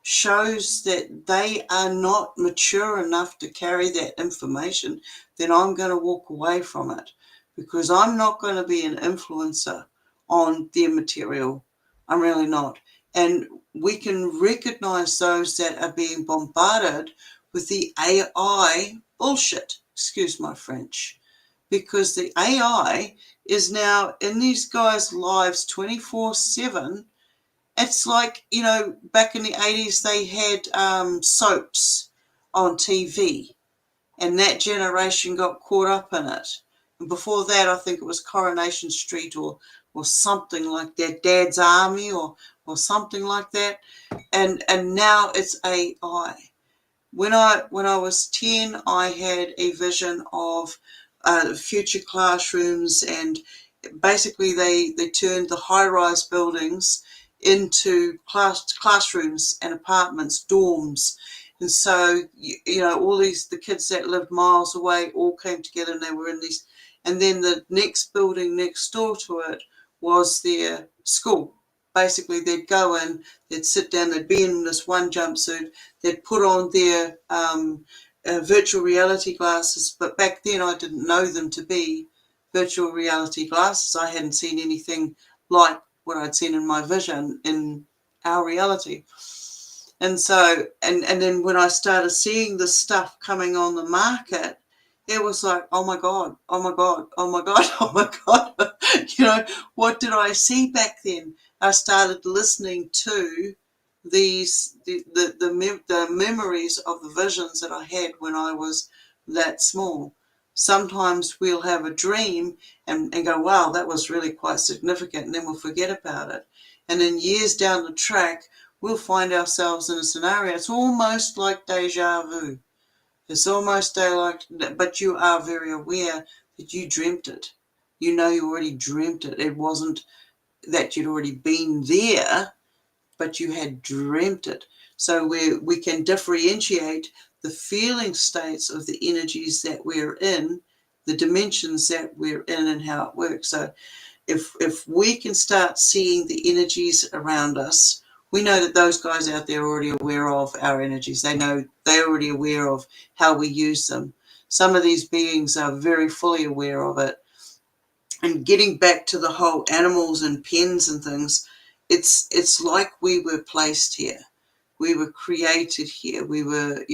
shows that they are not mature enough to carry that information, then I'm going to walk away from it, because I'm not going to be an influencer on their material. I'm really not. And we can recognize those that are being bombarded with the AI bullshit, excuse my French, because the AI is now in these guys' lives 24/7. It's like, back in the 80s, they had soaps on TV, and that generation got caught up in it. And before that, I think it was Coronation Street or something like that, Dad's Army or something like that. And now it's AI. When I was 10, I had a vision of future classrooms, and basically they turned the high-rise buildings into classrooms and apartments, dorms. And so, all the kids that lived miles away all came together, and they were in these. And then the next building next door to it was their school. Basically, they'd go in, they'd sit down, they'd be in this one jumpsuit, they'd put on their virtual reality glasses. But back then, I didn't know them to be virtual reality glasses. I hadn't seen anything like what I'd seen in my vision in our reality. And so, and then when I started seeing this stuff coming on the market, it was like, oh my God, oh my God, oh my God, oh my God. What did I see back then? I started listening to the memories of the visions that I had when I was that small. Sometimes we'll have a dream and go, wow, that was really quite significant, and then we'll forget about it. And then years down the track, we'll find ourselves in a scenario. It's almost like deja vu. It's almost like, but you are very aware that you dreamt it. You already dreamt it. It wasn't that you'd already been there, but you had dreamt it. So we can differentiate the feeling states of the energies that we're in, the dimensions that we're in, and how it works. So if we can start seeing the energies around us, we know that those guys out there are already aware of our energies. They're already aware of how we use them. Some of these beings are very fully aware of it. And getting back to the whole animals and pens and things, it's like we were placed here. We were created here. We were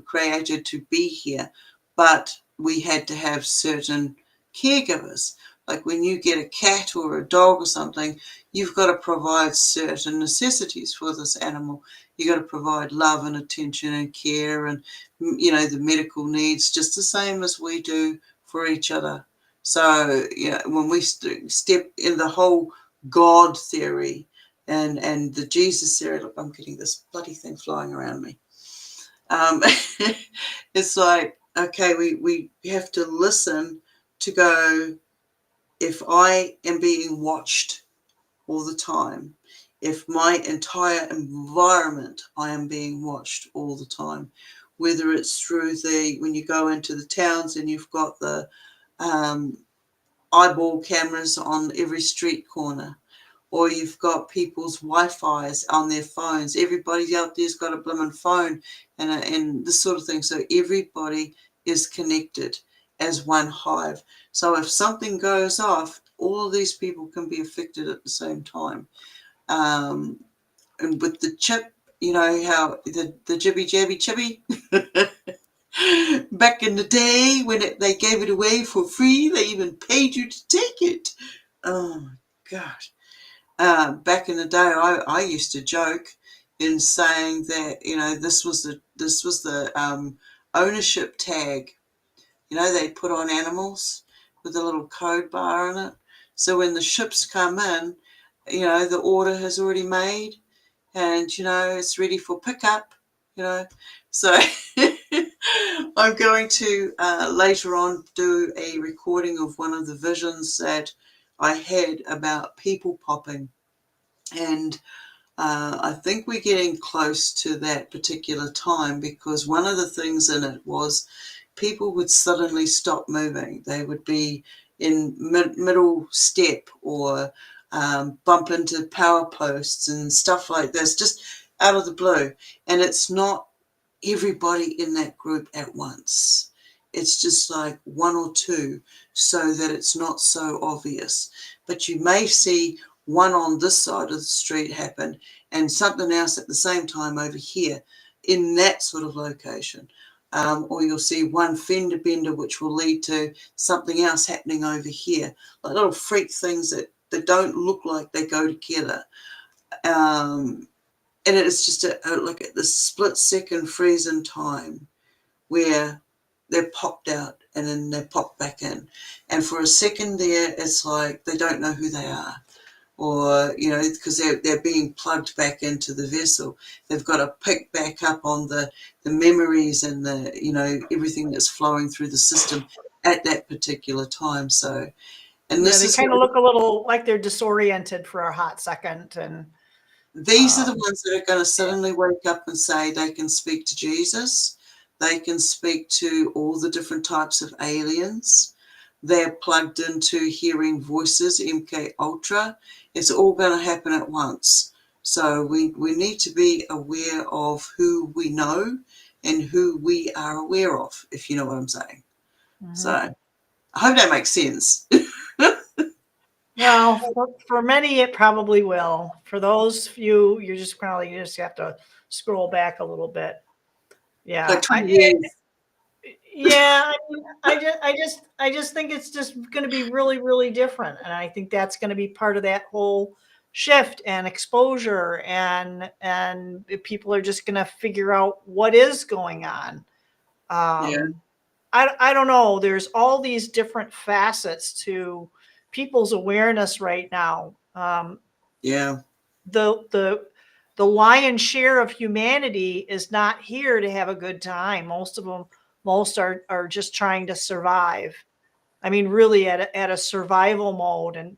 created to be here, but we had to have certain caregivers. Like when you get a cat or a dog or something, you've got to provide certain necessities for this animal. You've got to provide love and attention and care and, the medical needs, just the same as we do for each other. So, when we step in the whole God theory and the Jesus theory. Look, I'm getting this bloody thing flying around me. It's like, okay, we have to listen to go, if I am being watched all the time, if my entire environment, I am being watched all the time, whether it's through when you go into the towns and you've got the eyeball cameras on every street corner, or you've got people's Wi-Fi's on their phones. Everybody out there's got a blooming phone and this sort of thing. So everybody is connected as one hive. So if something goes off, all of these people can be affected at the same time. And with the chip, you know how the jibby jabby chippy back in the day when they gave it away for free, they even paid you to take it. Oh my gosh. Back in the day, I used to joke in saying that, you know, this was the ownership tag, you know, they put on animals with a little code bar in it. So when the ships come in, you know, the order has already made, and you know it's ready for pickup. You know, so I'm going to later on do a recording of one of the visions that I had about people popping. And I think we're getting close to that particular time, because one of the things in it was people would suddenly stop moving. They would be in middle step, or bump into power posts and stuff like this, just out of the blue. And it's not everybody in that group at once. It's just like one or two, so that it's not so obvious. But you may see one on this side of the street happen and something else at the same time over here in that sort of location. Or you'll see one fender bender, which will lead to something else happening over here, like little freak things that don't look like they go together. And it's just like at the split second freeze in time where they're popped out and then they pop back in. And for a second there, it's like they don't know who they are. Or, you know, because they're being plugged back into the vessel. They've got to pick back up on the memories and the, you know, everything that's flowing through the system at that particular time. So, and Yeah, this they is kind of what, look a little like they're disoriented for a hot second. And these are the um, ones that are going to yeah. suddenly wake up and say they can speak to Jesus. They can speak to all the different types of aliens. They're plugged into hearing voices, MK Ultra. It's all going to happen at once. So we need to be aware of who we know and who we are aware of, if you know what I'm saying. So Mhm. I hope that makes sense. Well, for many, it probably will. For those few, you're just probably you just have to scroll back a little bit. Like Yeah, 20 years. yeah. I mean, I just think it's just going to be really, really different, and I think that's going to be part of that whole shift and exposure, and people are just going to figure out what is going on. Yeah, I don't know. There's all these different facets to people's awareness right now. yeah, The the the lion's share of humanity is not here to have a good time. Most are just trying to survive. I mean, really at a survival mode, and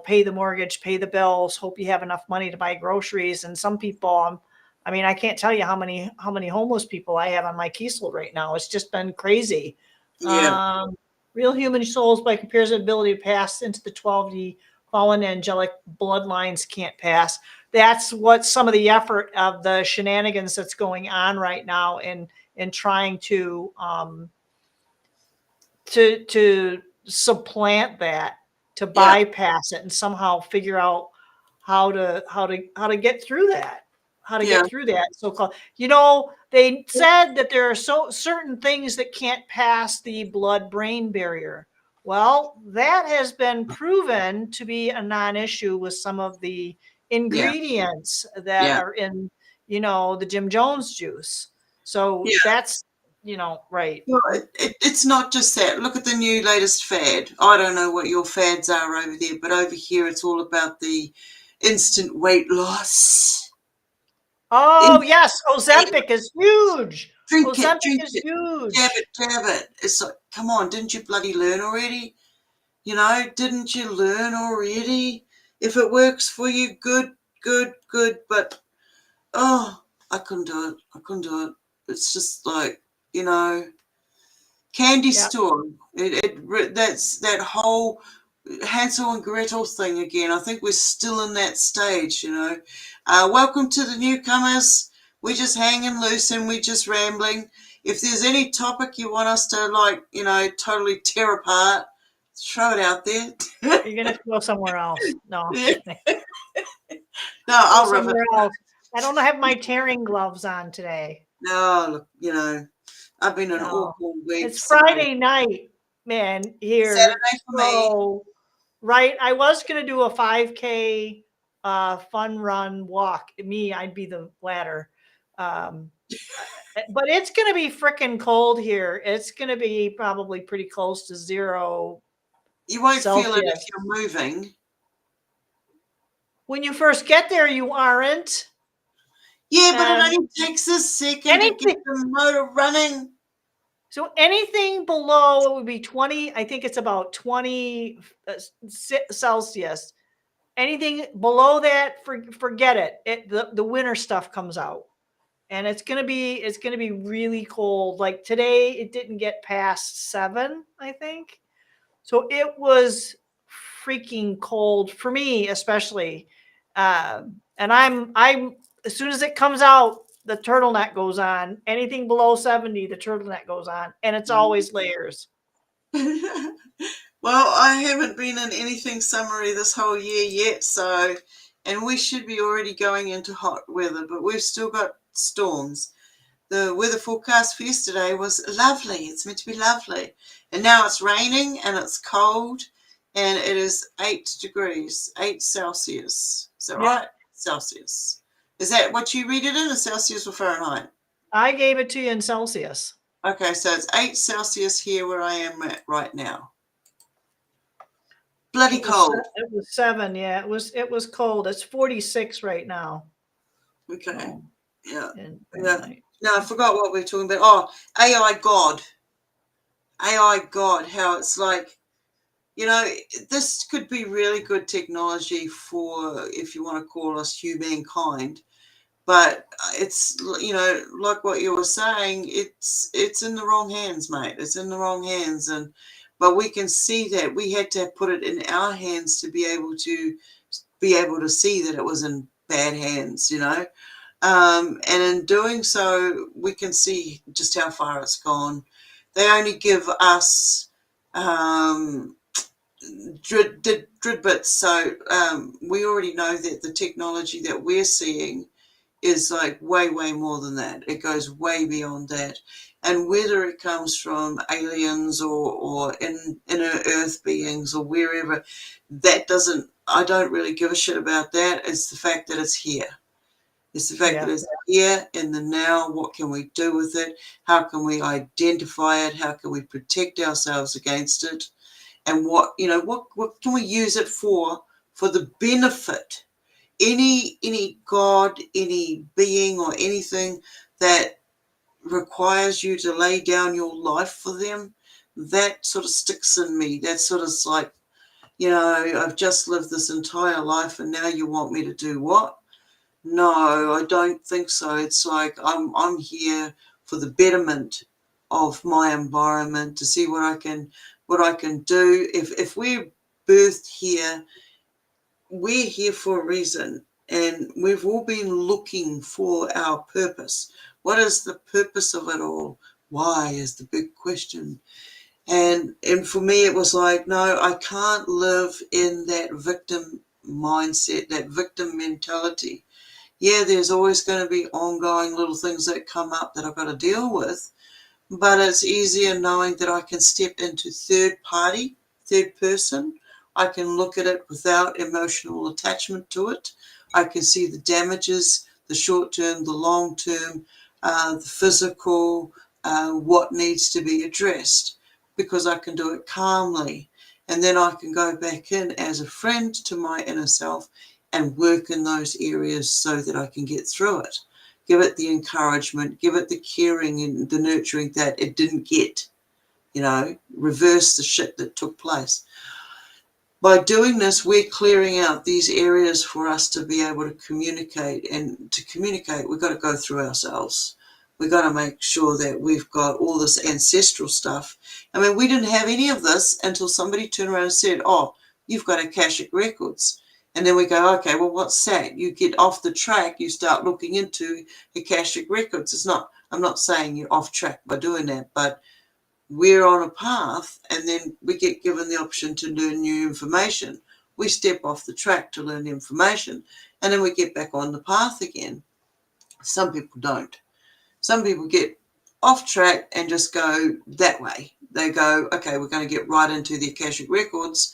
pay the mortgage, pay the bills, hope you have enough money to buy groceries. And some people, I mean, I can't tell you how many homeless people I have on my caseload right now. It's just been crazy. yeah, Um, Real human souls, by comparison, ability to pass into the 12D fallen angelic bloodlines can't pass. That's what some of the effort of the shenanigans that's going on right now in trying to supplant that, to yeah, bypass it and somehow figure out how to get through that, yeah, so called. They said that there are certain things that can't pass the blood brain barrier. Well, that has been proven to be a non-issue with some of the yeah, ingredients that yeah, are in the Jim Jones juice. So yeah. right. Well, it's not just that. Look at the new latest fad. I don't know what your fads are over there, but over here it's all about the instant weight loss. Oh, Instant, yes. Ozempic is huge. drink Ozempic is it, jab huge. it, jab it. It's like, come on, didn't you bloody learn already? Didn't you learn already? If it works for you, good, good, good. But, oh, I couldn't do it. I couldn't do it. It's just like, you know, candy Yeah. store. That's that whole Hansel and Gretel thing again. I think we're still in that stage. Welcome to the newcomers. We're just hanging loose and we're just rambling. If there's any topic you want us to totally tear apart, throw it out there. You're going to go somewhere else. No. Yeah. No, Go I'll rip it. somewhere else. I don't have my tearing gloves on today. No, look, I've been an No. awful week. It's Friday night, man, here. Saturday for me. So, right. I was going to do a 5K fun run walk. Me, I'd be the latter. But it's going to be freaking cold here. It's going to be probably pretty close to 0 You won't feel it if Celsius. you're moving. When you first get there, you aren't. Yeah, but it only takes a second to get the motor running. So anything below it would be 20. I think it's about 20 Celsius. Anything below that, forget it. The winter stuff comes out, and it's gonna be really cold. Like today, it didn't get past 7, I think. So it was freaking cold for me, especially. And I'm as soon as it comes out, the turtleneck goes on. Anything below 70, the turtleneck goes on, and it's always layers. Well, I haven't been in anything summery this whole year yet, and we should be already going into hot weather, but we've still got storms. The weather forecast for yesterday was lovely. It's meant to be lovely. And now it's raining and it's cold and it is 8 degrees, 8 Celsius. Is that right? Celsius. Is that what you read it in, a Celsius or Fahrenheit? I gave it to you in Celsius. Okay, so it's 8 Celsius here where I am at right now. Bloody cold. It was 7, yeah. It was cold. It's 46 right now. Okay. Yeah. Yeah. No, I forgot what we were talking about. Oh, AI God. AI God, how it's like, this could be really good technology for, if you want to call us humankind. But it's, like what you were saying, it's in the wrong hands, mate. It's in the wrong hands. But we can see that we had to put it in our hands to be able to see that it was in bad hands, and in doing so, we can see just how far it's gone. They only give us dridbits, so we already know that the technology that we're seeing is like way, way more than that. It goes way beyond that. And whether it comes from aliens or inner earth beings or wherever, I don't really give a shit about that. It's the fact that it's here. It's the fact that it's here in the now. What can we do with it? How can we identify it? How can we protect ourselves against it? And what can we use it for the benefit? Any God, any being or anything that requires you to lay down your life for them, that sort of sticks in me. That sort of like, I've just lived this entire life and now you want me to do what? No, I don't think so. It's like I'm here for the betterment of my environment, to see what I can do. If we're birthed here, we're here for a reason, and we've all been looking for our purpose. What is the purpose of it all? Why is the big question. And for me, it was like, no, I can't live in that victim mindset, that victim mentality. Yeah, there's always going to be ongoing little things that come up that I've got to deal with, but it's easier knowing that I can step into third person. I can look at it without emotional attachment to it. I can see the damages, the short term, the long term, the physical, what needs to be addressed, because I can do it calmly. And then I can go back in as a friend to my inner self and work in those areas so that I can get through it. Give it the encouragement, give it the caring and the nurturing that it didn't get, reverse the shit that took place. By doing this, we're clearing out these areas for us to be able to communicate. And to communicate, we've got to go through ourselves. We've got to make sure that we've got all this ancestral stuff. I mean, we didn't have any of this until somebody turned around and said, oh, you've got Akashic Records. And then we go, okay, well, what's that? You get off the track, you start looking into Akashic Records. I'm not saying you're off track by doing that, but we're on a path, and then we get given the option to learn new information. We step off the track to learn the information, and then we get back on the path again. Some people don't. Some people get off track and just go that way. They go, okay, we're going to get right into the Akashic Records,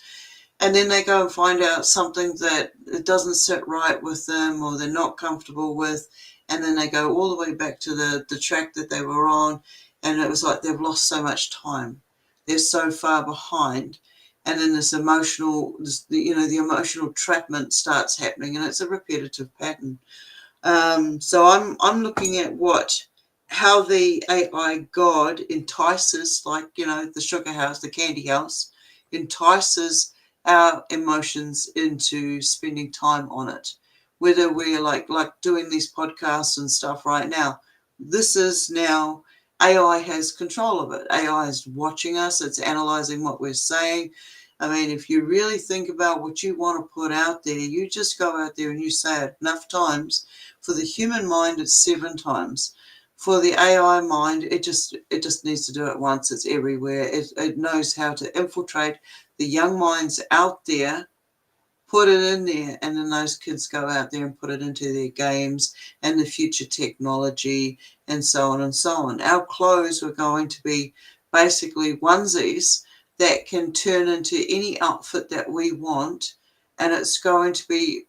and then they go and find out something that it doesn't sit right with them or they're not comfortable with, and then they go all the way back to the track that they were on. And it was like they've lost so much time. They're so far behind. And then the emotional trapment starts happening, and it's a repetitive pattern. So I'm looking at how the AI God entices, like, the sugar house, the candy house, entices our emotions into spending time on it. Whether we're like doing these podcasts and stuff right now, this is now AI has control of it. AI is watching us. It's analyzing what we're saying. I mean, if you really think about what you want to put out there, you just go out there and you say it enough times. For the human mind, it's 7 times. For the AI mind, it just needs to do it once. It's everywhere. It knows how to infiltrate the young minds out there, put it in there, and then those kids go out there and put it into their games and the future technology and so on and so on. Our clothes are going to be basically onesies that can turn into any outfit that we want, and it's going to be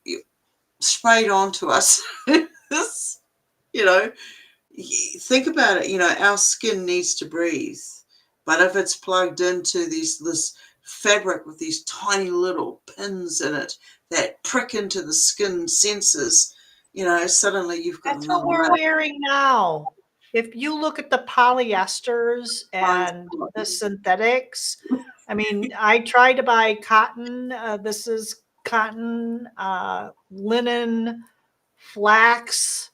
sprayed onto us. Think about it. Our skin needs to breathe, but if it's plugged into this fabric with these tiny little pins in it that prick into the skin sensors, suddenly you've got That's what another we're layer. wearing now. If you look at the polyesters and the synthetics, I mean, I tried to buy cotton. This is cotton, linen, flax,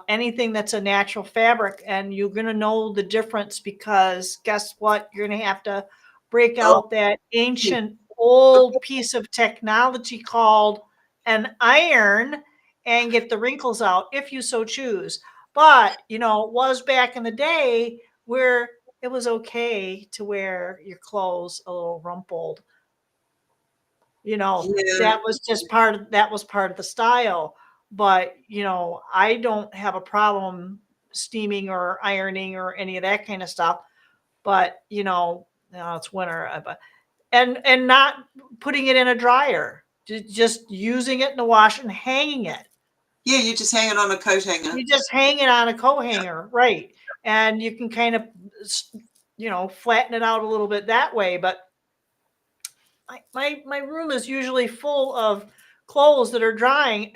anything that's a natural fabric, and you're going to know the difference, because guess what? You're going to have to break out that ancient old piece of technology called an iron and get the wrinkles out if you so choose. But, it was back in the day where it was okay to wear your clothes a little rumpled. Yeah. That was just part of the style. But, I don't have a problem steaming or ironing or any of that kind of stuff. But, it's winter. And not putting it in a dryer, just using it in the wash and hanging it. Yeah, you just hang it on a coat hanger. You just hang it on a coat hanger, right? And you can kind of, flatten it out a little bit that way. But my room is usually full of clothes that are drying.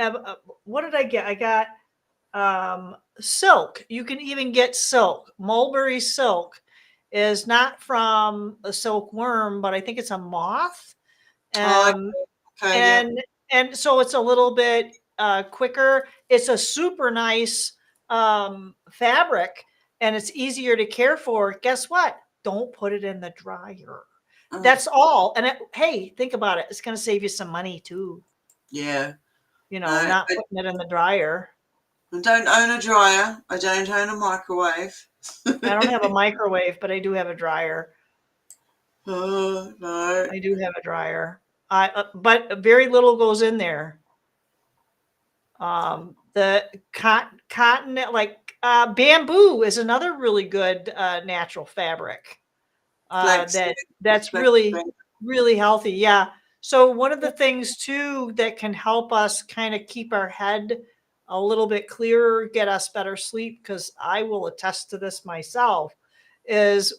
What did I get? I got silk. You can even get silk. Mulberry silk is not from a silkworm, but I think it's a moth. Okay, yeah. And so it's a little bit quicker. It's a super nice fabric, and it's easier to care for. Guess what? Don't put it in the dryer. That's all. And hey, think about it. It's going to save you some money too. Yeah. Not putting it in the dryer. I don't own a dryer. I don't own a microwave. I don't have a microwave, but I do have a dryer. Oh, no. I do have a dryer. But very little goes in there. The cotton, like bamboo, is another really good natural fabric. That's really healthy. Yeah. So one of the things too that can help us kind of keep our head a little bit clearer, get us better sleep, because I will attest to this myself, is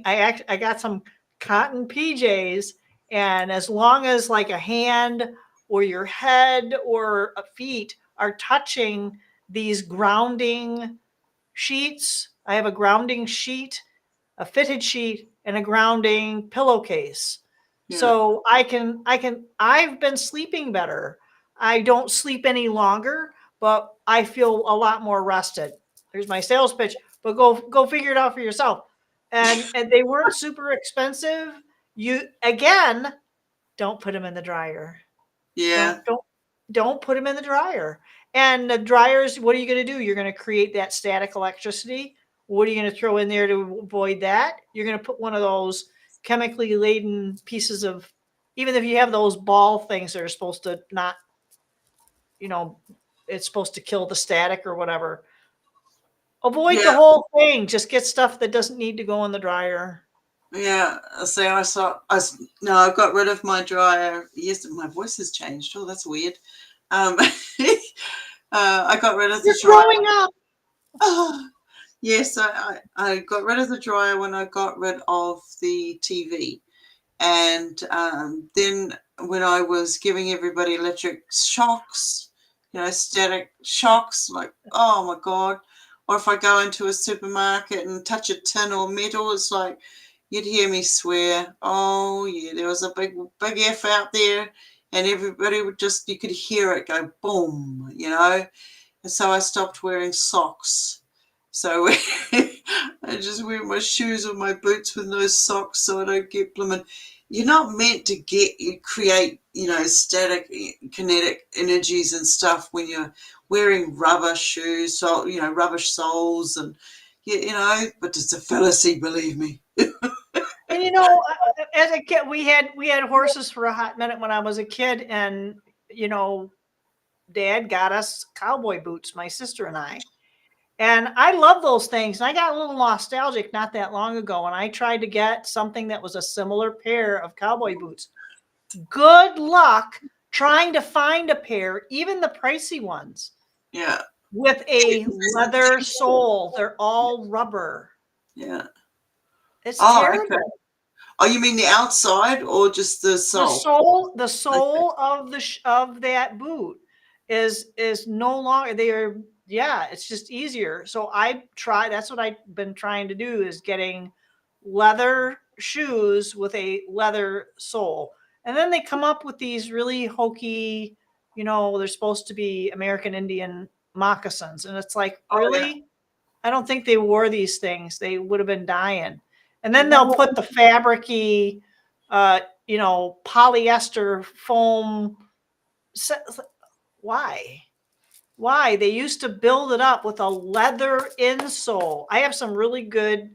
I got some cotton PJs, and as long as like a hand or your head or a feet are touching these grounding sheets, I have a grounding sheet, a fitted sheet, and a grounding pillowcase. Yeah. So I've been sleeping better. I don't sleep any longer, but I feel a lot more rested. There's my sales pitch, but go figure it out for yourself. And they weren't super expensive. You again, don't put them in the dryer. Yeah. Don't put them in the dryer. And the dryers, what are you going to do? You're going to create that static electricity. What are you going to throw in there to avoid that? You're going to put one of those chemically laden pieces of, even if you have those ball things that are supposed to not, you know, it's supposed to kill the static or whatever. Avoid the Yeah. whole thing. Just get stuff that doesn't need to go in the dryer. Yeah. See, no, I got rid of my dryer. Yes, my voice has changed. Oh, that's weird. I got rid of the You're dryer. growing up. Oh, yes, I got rid of the dryer when I got rid of the TV. And then when I was giving everybody electric shocks, static shocks, like, oh my God. Or if I go into a supermarket and touch a tin or metal, it's like you'd hear me swear. Oh, yeah, there was a big F out there. And everybody you could hear it go boom, And so I stopped wearing socks. So I just wear my shoes or my boots with no socks so I don't get blooming. You're not meant to create, static kinetic energies and stuff when you're wearing rubber shoes, so, rubbish soles and, but it's a fallacy, believe me. And as a kid, we had horses for a hot minute when I was a kid, and Dad got us cowboy boots, my sister and I. And I love those things. And I got a little nostalgic not that long ago, and I tried to get something that was a similar pair of cowboy boots. Good luck trying to find a pair, even the pricey ones, Yeah. with a leather sole. They're all rubber. Yeah. It's Oh, okay. terrible. Oh, you mean the outside or just the sole? The sole of of that boot is no longer, yeah, it's just easier. So that's what I've been trying to do, is getting leather shoes with a leather sole. And then they come up with these really hokey, they're supposed to be American Indian moccasins. And it's like, Oh, yeah. really? I don't think they wore these things. They would have been dying. And then they'll put the fabricy, polyester foam. Why? Why? They used to build it up with a leather insole. I have some really good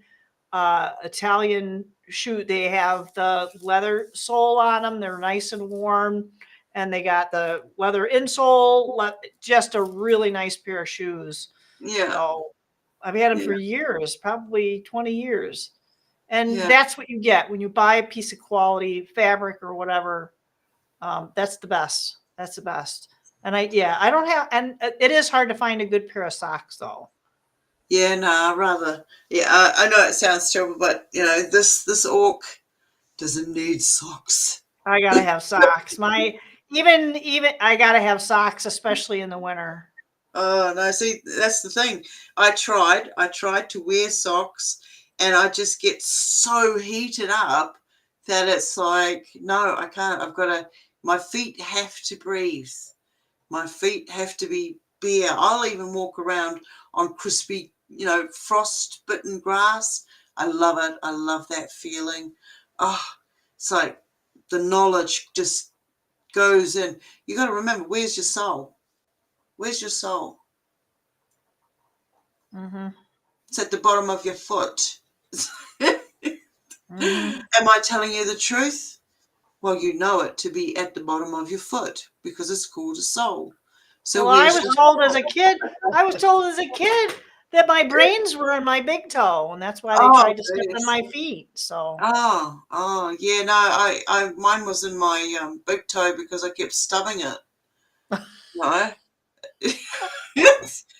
Italian shoe. They have the leather sole on them. They're nice and warm. And they got the leather insole. Just a really nice pair of shoes. Yeah. So I've had them Yeah. for years, probably 20 years. And Yeah. that's what you get when you buy a piece of quality fabric or whatever. That's the best. That's the best. And I don't have, and it is hard to find a good pair of socks though. Yeah, no, rather. Yeah, I know it sounds terrible, but this orc doesn't need socks. I gotta have socks. Even I gotta have socks, especially in the winter. Oh no, see, that's the thing. I tried to wear socks, and I just get so heated up that it's like, no, I can't. My feet have to breathe. My feet have to be bare. I'll even walk around on crispy, frost-bitten grass. I love it. I love that feeling. Oh, it's like the knowledge just goes in. You got to remember, where's your soul? Where's your soul? Mm-hmm. It's at the bottom of your foot. Mm-hmm. Am I telling you the truth? Well, you know it to be at the bottom of your foot because it's called a soul. So Well, I was told as a kid, that my brains were in my big toe, and that's why they Oh, tried to step on my feet. So yeah, no, mine was in my big toe because I kept stubbing it. No,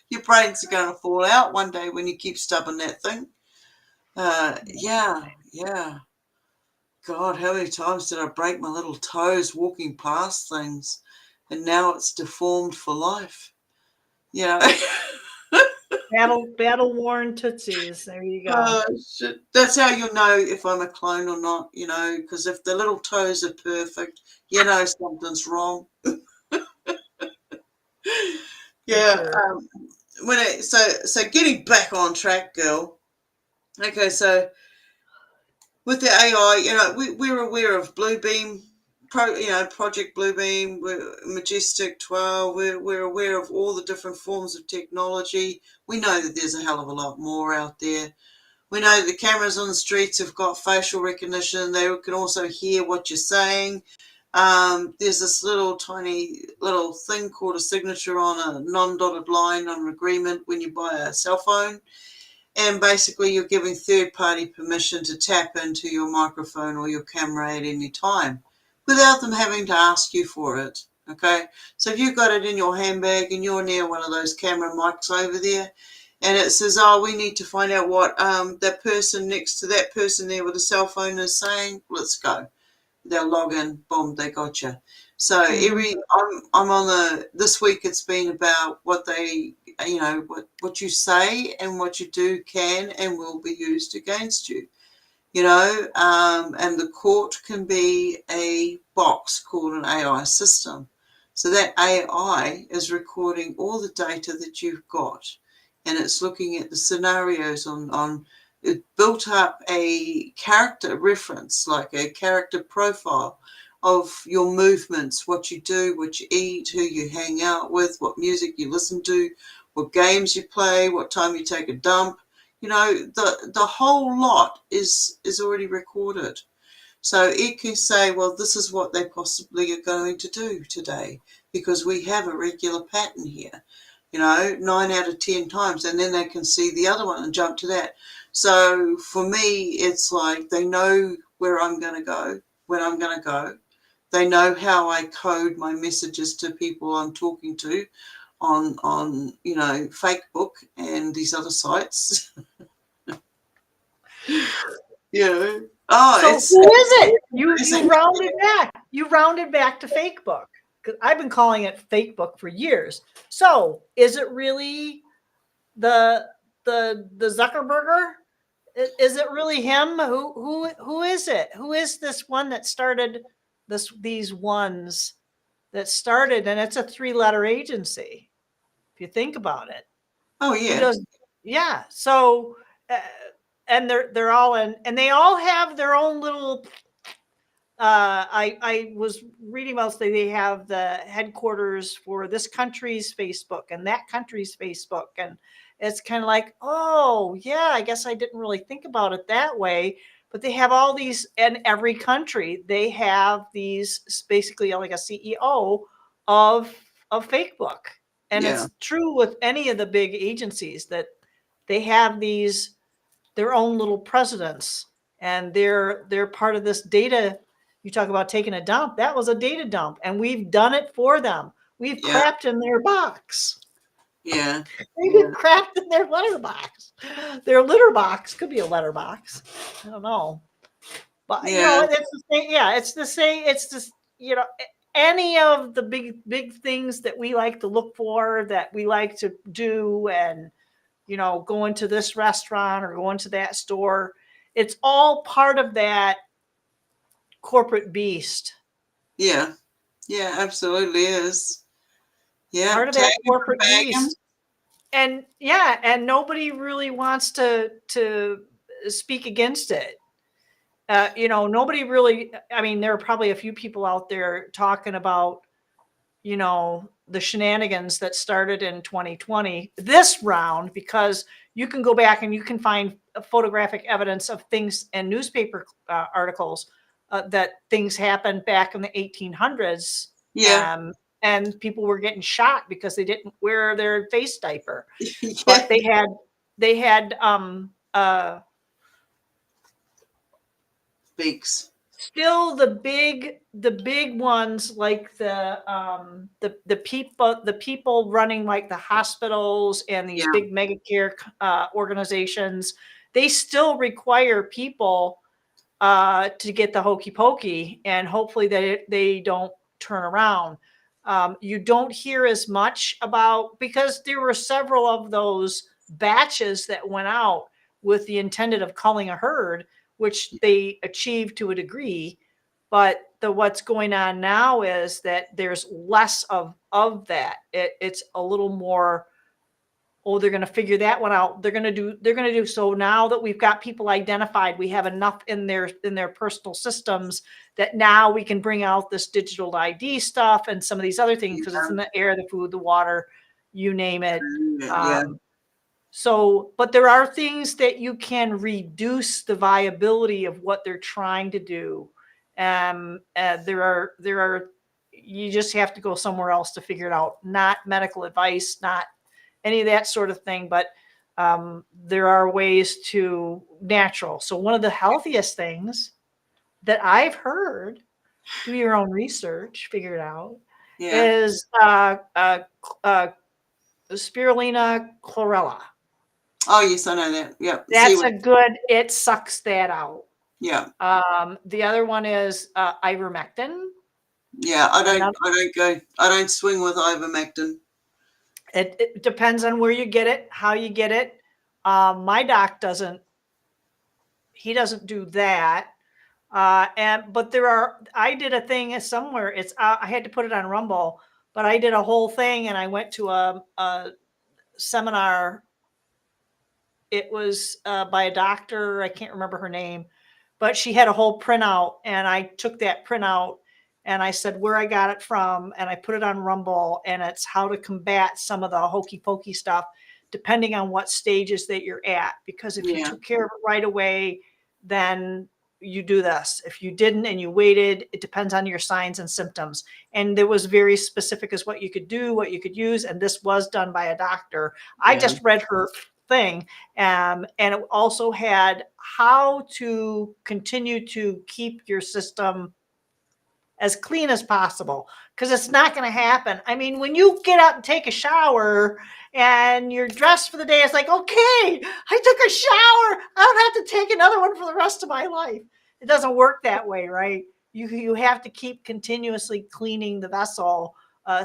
Your brains are going to fall out one day when you keep stubbing that thing. Yeah. God, how many times did I break my little toes walking past things? And now it's deformed for life. You know. Battle worn tootsies. There you go. Shit. That's how you'll know if I'm a clone or not, because if the little toes are perfect, something's wrong. Yeah. Sure. So getting back on track, girl. Okay, so with the AI, we're aware of Bluebeam, Project Bluebeam, Majestic 12. We're aware of all the different forms of technology. We know that there's a hell of a lot more out there. We know the cameras on the streets have got facial recognition. They can also hear what you're saying. There's this tiny little thing called a signature on a non-dotted line on an agreement when you buy a cell phone. And basically you're giving third-party permission to tap into your microphone or your camera at any time without them having to ask you for it. Okay? So if you've got it in your handbag and you're near one of those camera mics over there, and it says, we need to find out what that person next to that person there with a cell phone is saying, let's go. They'll log in, boom, they got you. So I'm on this week it's been about what they, what you say and what you do can and will be used against you. And the court can be a box called an AI system. So that AI is recording all the data that you've got, and it's looking at the scenarios on it built up a character reference, like a character profile of your movements, what you do, what you eat, who you hang out with, what music you listen to, what games you play, what time you take a dump. The whole lot is already recorded. So it can say, well, this is what they possibly are going to do today because we have a regular pattern here, 9 out of 10 times. And then they can see the other one and jump to that. So for me, it's like they know where I'm going to go, when I'm going to go. They know how I code my messages to people I'm talking to on Facebook and these other sites. So who is it? You rounded back. You rounded back to Facebook. Because I've been calling it Facebook for years. So is it really the Zuckerberger? Is it really him? Who is it? Who is this one that started these ones that started? And it's a 3-letter agency. If you think about it. Oh yeah. Yeah. So and they're all in, and they all have their own little. I was reading about they have the headquarters for this country's Facebook and that country's Facebook, and it's kind of like, oh yeah, I guess I didn't really think about it that way. But they have all these in every country. They have these basically like a CEO of Facebook, and it's true with any of the big agencies that they have their own little presidents, and they're part of this data. You talk about taking a dump. That was a data dump, and we've done it for them. We've crapped in their box. Yeah. We've crapped in their letterbox. Their litter box could be a letterbox. I don't know. But it's the same. Yeah, it's the same. It's just, any of the big things that we like to look for, that we like to do, and going to this restaurant or going to that store, it's all part of that corporate beast. Yeah, absolutely is. Yeah, part of that corporate beast. And nobody really wants to speak against it. Nobody really. I mean, there are probably a few people out there talking about, the shenanigans that started in 2020 this round, because you can go back and you can find photographic evidence of things and newspaper articles that things happened back in the 1800s. Yeah. And people were getting shot because they didn't wear their face diaper. But they had beaks. still the big ones like the people running like the hospitals and these Yeah, big mega care organizations, they still require people to get the hokey pokey, and hopefully they don't turn around. You don't hear as much about, because there were several of those batches that went out with the intended of culling a herd, which they achieved to a degree. But what's going on now is that there's less of that. It's a little more, oh, they're going to figure that one out. They're going to do so. Now that we've got people identified, we have enough in their personal systems that now we can bring out this digital ID stuff and some of these other things, because it's in the air, the food, the water, you name it. yeah, So, but there are things that you can reduce the viability of what they're trying to do. There are, you just have to go somewhere else to figure it out. Not medical advice, not any of that sort of thing, but there are ways to natural. So one of the healthiest things that I've heard, do your own research, figure it out, yeah. is spirulina chlorella. Oh, yes, I know that. Yeah. That's a good, it sucks that out. Yeah. The other one is ivermectin. Yeah. I don't swing with ivermectin. It depends on where you get it, how you get it. My doc doesn't do that. But I did a thing somewhere. I had to put it on Rumble, but I did a whole thing, and I went to a seminar. It was by a doctor. I can't remember her name, but she had a whole printout, and I took that printout and I said where I got it from, and I put it on Rumble, and it's how to combat some of the hokey pokey stuff, depending on what stages that you're at. Because if you took care of it right away, then you do this. If you didn't and you waited, it depends on your signs and symptoms. And there was very specific as what you could do, what you could use. And this was done by a doctor. I just read her thing. And it also had how to continue to keep your system as clean as possible, because it's not going to happen. I mean, when you get up and take a shower and you're dressed for the day, it's like, okay, I took a shower. I don't have to take another one for the rest of my life. It doesn't work that way, right? You have to keep continuously cleaning the vessel.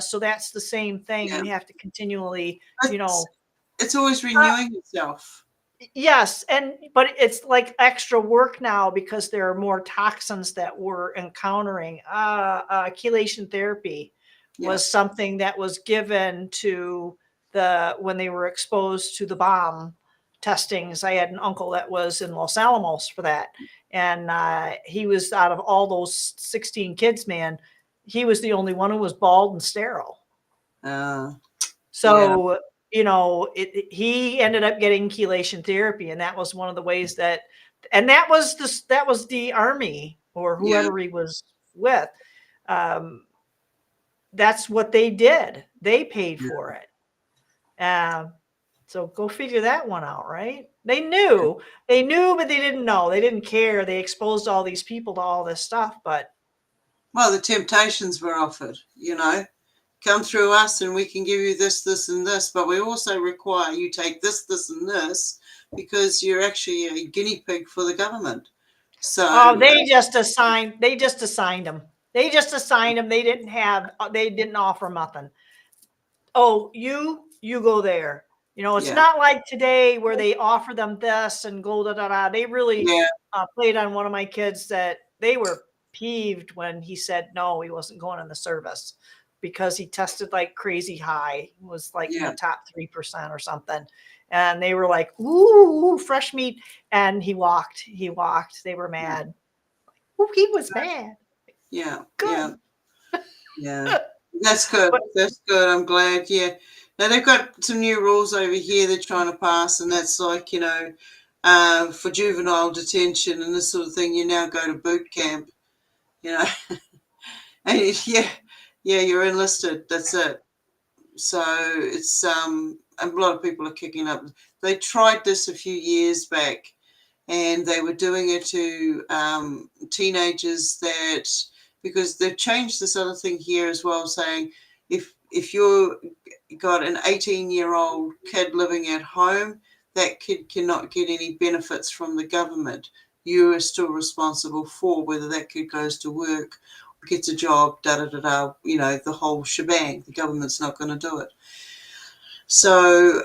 So that's the same thing. You have to continually, it's always renewing itself. Yes, but it's like extra work now because there are more toxins that we're encountering. Chelation therapy was something that was given to when they were exposed to the bomb testings. I had an uncle that was in Los Alamos for that, and he was, out of all those 16 kids, man, he was the only one who was bald and sterile. So he ended up getting chelation therapy, and that was one of the ways that was the Army or whoever he was with. That's what they did. They paid for it. So go figure that one out, right? They knew, but they didn't know. They didn't care. They exposed all these people to all this stuff, but. Well, the temptations were offered, come through us and we can give you this, this, and this, but we also require you take this, this, and this, because you're actually a guinea pig for the government. So they just assigned them. They just assigned them. They didn't offer nothing. Oh, you go there. It's not like today where they offer them this and go da da da. They really played on one of my kids that they were peeved when he said no, he wasn't going in the service, because he tested like crazy high. He was like in the top 3% or something. And they were like, ooh, fresh meat. And he walked. They were mad. Ooh, he was mad. Yeah. Good. Yeah. That's good. That's good. I'm glad. Yeah. Now they've got some new rules over here they're trying to pass, and that's like, for juvenile detention and this sort of thing, you now go to boot camp, and you're enlisted. That's it. So it's a lot of people are kicking up. They tried this a few years back, and they were doing it to teenagers that, because they've changed this other thing here as well, saying if you're got an 18-year-old kid living at home, that kid cannot get any benefits from the government. You are still responsible for whether that kid goes to work, gets a job, the whole shebang. The government's not going to do it. So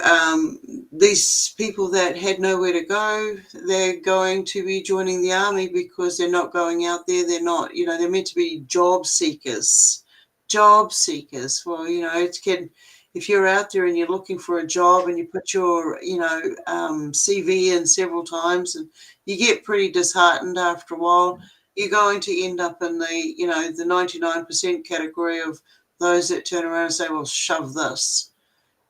these people that had nowhere to go, they're going to be joining the army because they're not going out there. They're not, they're meant to be job seekers. Job seekers. Well, if you're out there and you're looking for a job and you put your, CV in several times and you get pretty disheartened after a while, you're going to end up in the 99% category of those that turn around and say, well, shove this.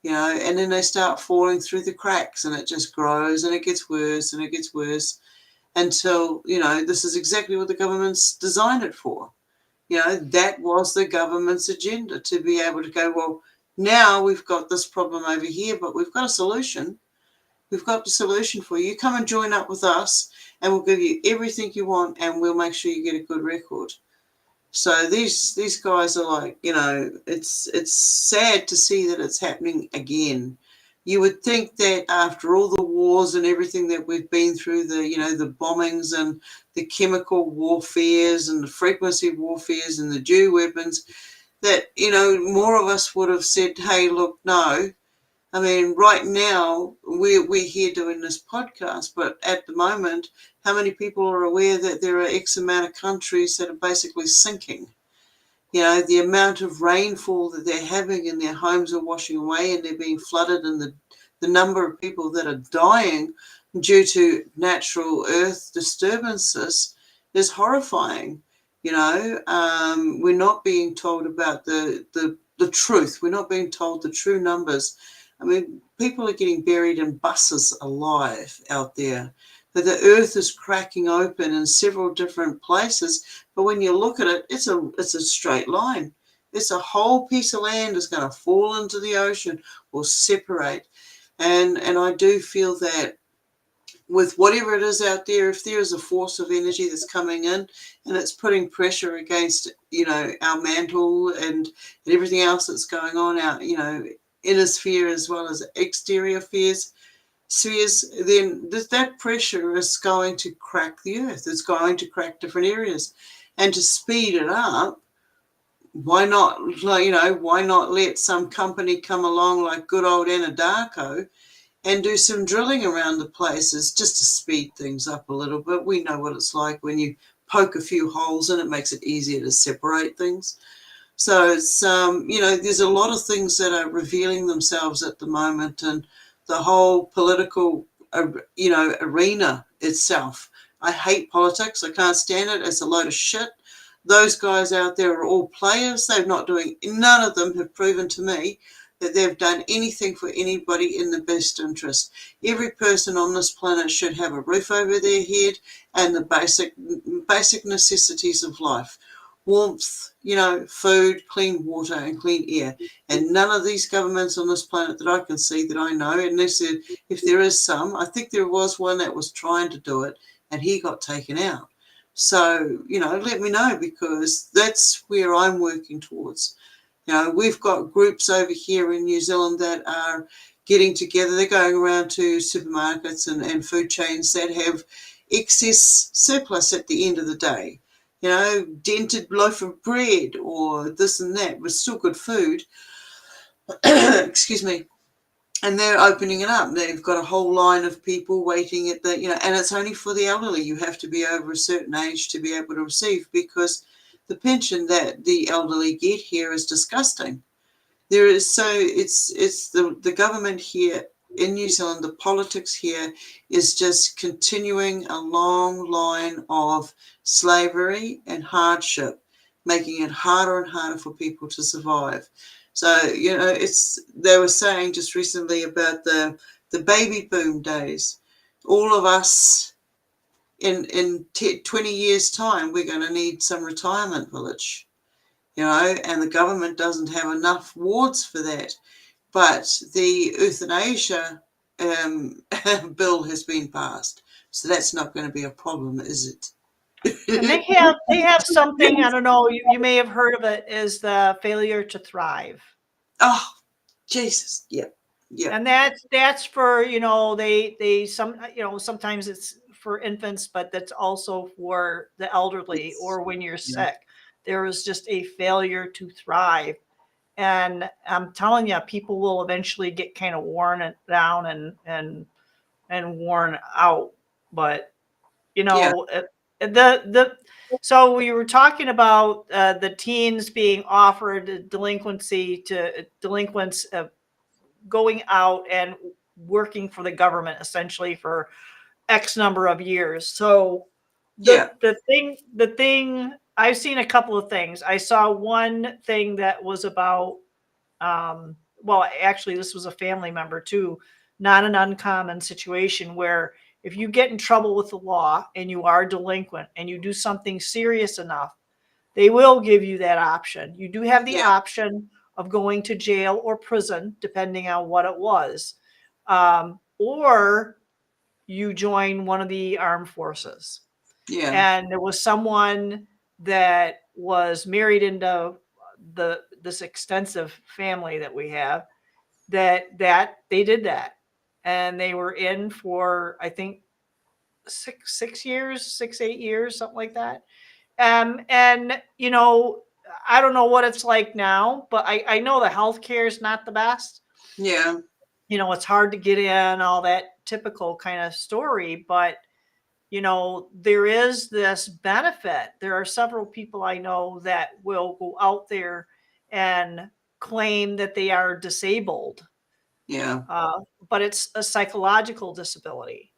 And then they start falling through the cracks, and it just grows and it gets worse and it gets worse until, this is exactly what the government's designed it for. That was the government's agenda, to be able to go, well, now we've got this problem over here, but we've got a solution. We've got the solution for you. Come and join up with us and we'll give you everything you want and we'll make sure you get a good record. So these guys are like, it's sad to see that it's happening again. You would think that after all the wars and everything that we've been through, the bombings and the chemical warfares and the frequency warfares and the dew weapons, that, more of us would have said, hey, look, no. I mean, right now, we're here doing this podcast, but at the moment, how many people are aware that there are X amount of countries that are basically sinking? The amount of rainfall that they're having and their homes are washing away and they're being flooded, and the number of people that are dying due to natural earth disturbances is horrifying. We're not being told about the truth. We're not being told the true numbers. I mean, people are getting buried in buses alive out there. But the earth is cracking open in several different places. But when you look at it, it's a straight line. It's a whole piece of land is going to fall into the ocean or separate. And I do feel that with whatever it is out there, if there is a force of energy that's coming in and it's putting pressure against, our mantle and everything else that's going on out, inner sphere as well as exterior spheres, then that pressure is going to crack the earth. It's going to crack different areas. And to speed it up, why not let some company come along like good old Anadarko and do some drilling around the places just to speed things up a little bit. We know what it's like when you poke a few holes in it, makes it easier to separate things. So it's, there's a lot of things that are revealing themselves at the moment, and the whole political, arena itself. I hate politics. I can't stand it. It's a load of shit. Those guys out there are all players. None of them have proven to me that they've done anything for anybody in the best interest. Every person on this planet should have a roof over their head and the basic necessities of life. Warmth, food, clean water and clean air. And none of these governments on this planet that I can see, that I know, unless if there is some, I think there was one that was trying to do it and he got taken out. So, let me know, because that's where I'm working towards. We've got groups over here in New Zealand that are getting together. They're going around to supermarkets and food chains that have excess surplus at the end of the day. Dented loaf of bread or this and that, but still good food. Excuse me. And they're opening it up. They've got a whole line of people waiting at and it's only for the elderly. You have to be over a certain age to be able to receive, because the pension that the elderly get here is disgusting. It's the government here in New Zealand, the politics here is just continuing a long line of slavery and hardship, making it harder and harder for people to survive. So, they were saying just recently about the baby boom days. All of us in 20 years' time, we're going to need some retirement village, and the government doesn't have enough wards for that. But the euthanasia bill has been passed. So that's not going to be a problem, is And it? they have something, I don't know, you may have heard of it, is the failure to thrive. Oh, Jesus. Yep. Yep. And that's for, they sometimes it's for infants, but that's also for the elderly or when you're Yeah. sick. There is just a failure to thrive. And I'm telling you, people will eventually get kind of worn down and worn out. But Yeah. the so we were talking about the teens being offered delinquents going out and working for the government essentially for X number of years. So Yeah. the thing I've seen a couple of things. I saw one thing that was about well, actually, this was a family member too, not an uncommon situation where if you get in trouble with the law and you are delinquent and you do something serious enough, they will give you that option. You do have the Yeah. option of going to jail or prison, depending on what it was, or you join one of the armed forces. Yeah. And there was someone that was married into this extensive family that we have that they did that, and they were in for I think 6 years, 6 8 years, something like that. And I don't know what it's like now, but I know the healthcare is not the best. Yeah. It's hard to get in, all that typical kind of story, but there is this benefit. There are several people I know that will go out there and claim that they are disabled, Yeah. uh, but it's a psychological disability.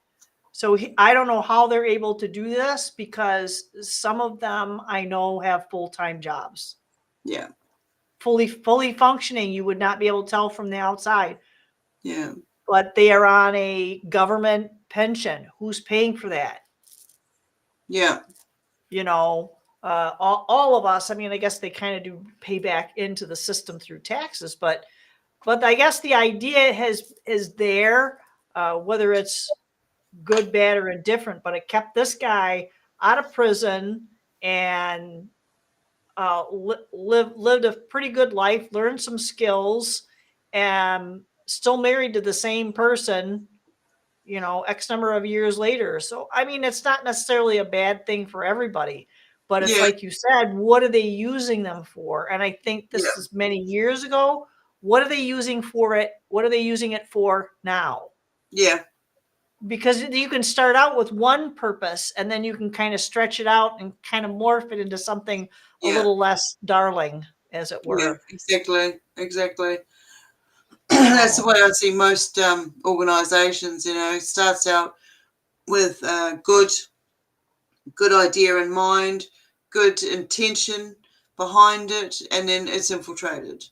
So I don't know how they're able to do this because some of them I know have full-time jobs, Yeah. fully functioning. You would not be able to tell from the outside, Yeah. but they are on a government pension. Who's paying for that? Yeah. All of us. I mean, I guess they kind of do pay back into the system through taxes, but I guess the idea is there, whether it's good, bad, or indifferent, but it kept this guy out of prison and lived a pretty good life, learned some skills, and still married to the same person, X number of years later. So, I mean, it's not necessarily a bad thing for everybody, but it's Yeah. like you said, what are they using them for? And I think Yeah. this is many years ago. What are they using for it? What are they using it for now? Yeah. Because you can start out with one purpose and then you can kind of stretch it out and kind of morph it into something a Yeah. little less darling, as it Yeah. were. Exactly. Exactly. That's the So, way I see most organizations. It starts out with good idea in mind, good intention behind it, and then it's infiltrated.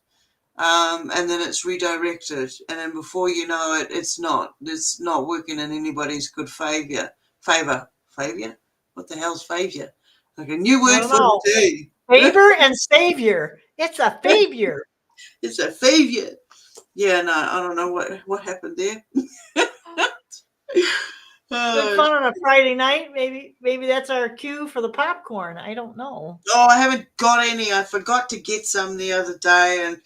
And then it's redirected, and then before you know it, it's not working in anybody's good favor. What the hell's favor? Like a new I word don't for the know. day. Favor and savior. It's a favor. It's a favor. Yeah, no, I don't know what happened there. Good Oh, fun on a Friday night. Maybe that's our cue for the popcorn. I don't know. I haven't got any. I forgot to get some the other day, and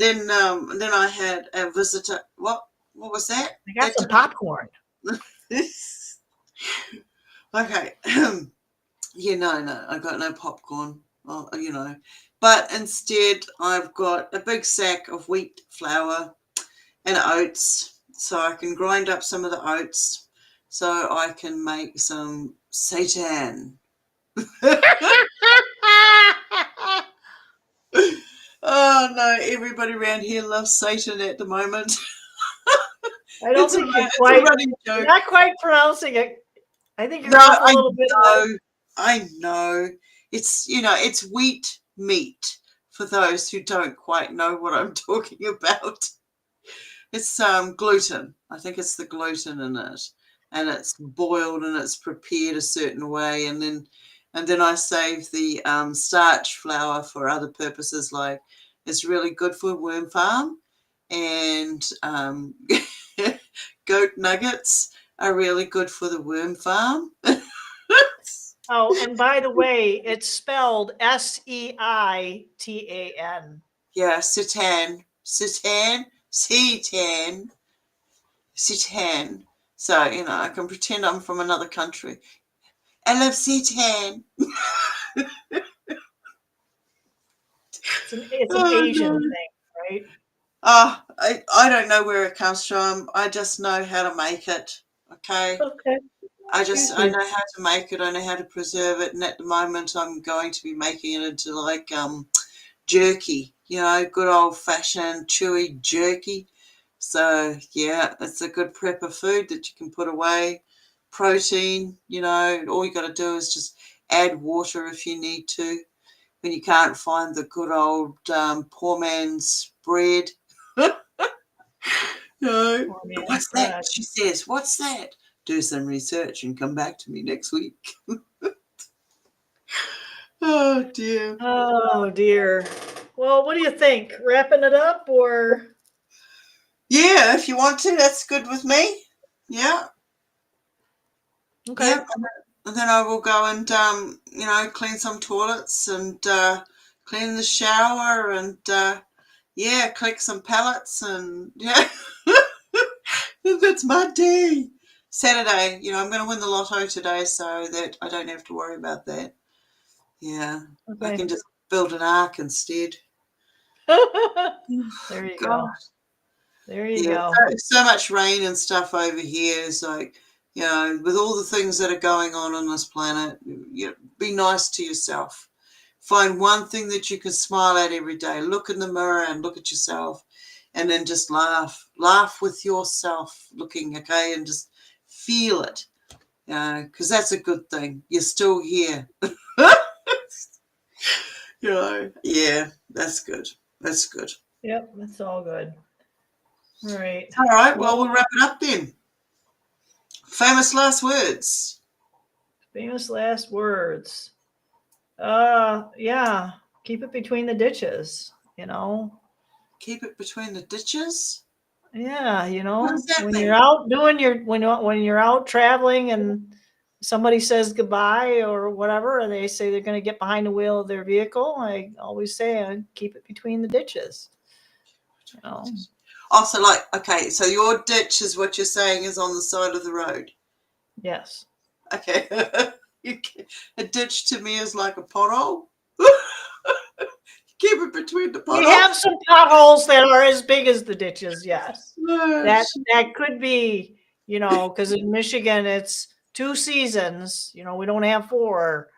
then I had a visitor. What was that? I got That some popcorn. okay. Yeah, no, I got no popcorn. But instead I've got a big sack of wheat flour and oats, so I can grind up some of the oats, so I can make some seitan. Oh no, everybody around here loves Satan at the moment. I don't It's a think you're it's a running you're joke. not quite pronouncing it. I think No, you're off a little bit. I know. It's wheat meat for those who don't quite know what I'm talking about. It's gluten. I think it's the gluten in it, and it's boiled and it's prepared a certain way, and then I save the starch flour for other purposes, like it's really good for worm farm and goat nuggets are really good for the worm farm. Oh, and by the way, it's spelled Seitan. Yeah, Seitan. So, I can pretend I'm from another country. I love Seitan. It's an Oh, Asian no. thing, right? Oh, I don't know where it comes from. I just know how to make it. Okay. Okay. I know how to make it. I know how to preserve it. And at the moment, I'm going to be making it into like jerky, good old fashioned chewy jerky. So yeah, it's a good prep of food that you can put away. Protein, all you got to do is just add water if you need to. When you can't find the good old poor man's bread. No. Oh, man, What's that? bread. She says, what's that? Do some research and come back to me next week. Oh dear. Oh dear. Well, what do you think? Wrapping it up or? Yeah, if you want to, that's good with me. Yeah. Okay. Yeah. And then I will go and clean some toilets and clean the shower and yeah, collect some pallets and yeah. That's my day. Saturday, I'm going to win the lotto today so that I don't have to worry about that. Yeah. I Okay. can just build an ark instead. There you God. go. There you Yeah. go. So much rain and stuff over here. It's like, with all the things that are going on this planet, be nice to yourself. Find one thing that you can smile at every day. Look in the mirror and look at yourself and then just laugh. Laugh with yourself looking, okay, and just feel it, because that's a good thing. You're still here. Yeah, that's good. That's good. Yep, that's all good. All right. All right, well, Well, we'll wrap it up then. Famous last words. famous last words. Yeah. Keep it between the ditches, Keep it between the ditches. Yeah, What does that when you're mean? out doing your when you're out traveling and somebody says goodbye or whatever, and they say they're going to get behind the wheel of their vehicle, I always say, keep it between the ditches. Also, okay, so your ditch is what you're saying is on the side of the road. Yes. Okay. A ditch to me is like a pothole. Keep it between the We potholes. have some potholes that are as big as the ditches. Yes, No, that could be, because in Michigan it's 2 seasons. We don't have 4.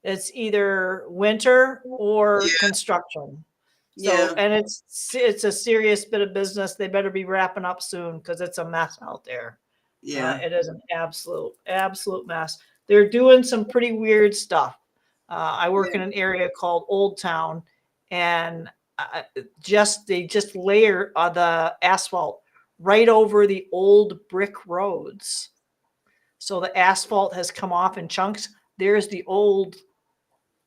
It's either winter or yeah, construction. So, yeah, and it's a serious bit of business. They better be wrapping up soon because it's a mess out there. yeah, It is an absolute mess. They're doing some pretty weird stuff. I work yeah. in an area called Old Town, and they just layer the asphalt right over the old brick roads. So the asphalt has come off in chunks. There's the old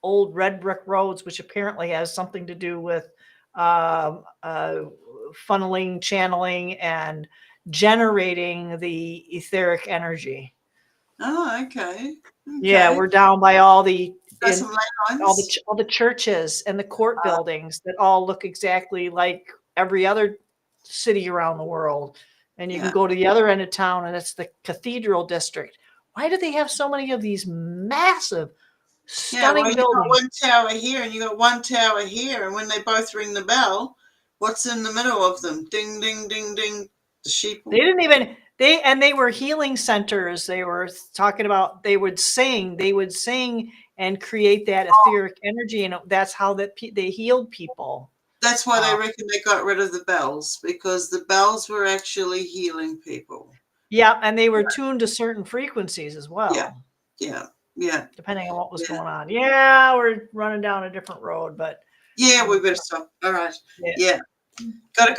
red brick roads, which apparently has something to do with funneling, channeling, and generating the etheric energy. Oh, okay. Yeah, Okay. we're down by all the Got some ley lines. all the churches and the court buildings that all look exactly like every other city around the world. And you can Yeah. go to the other end of town, and it's the cathedral district. Why do they have so many of these massive, Yeah, well, stunning you got buildings? one tower here and you got one tower here, and when they both ring the bell, what's in the middle of them? Ding, ding, ding, ding. The sheep. They didn't even they were healing centers. They were talking about they would sing and create that etheric energy, and that's how they healed people. That's why they reckon they got rid of the bells, because the bells were actually healing people. Yeah, and they were tuned to certain frequencies as Yeah, well, yeah, yeah, depending on what was yeah. going on. Yeah, we're running down a different road, but Yeah, we better stop. All right. yeah, Yeah. Gotta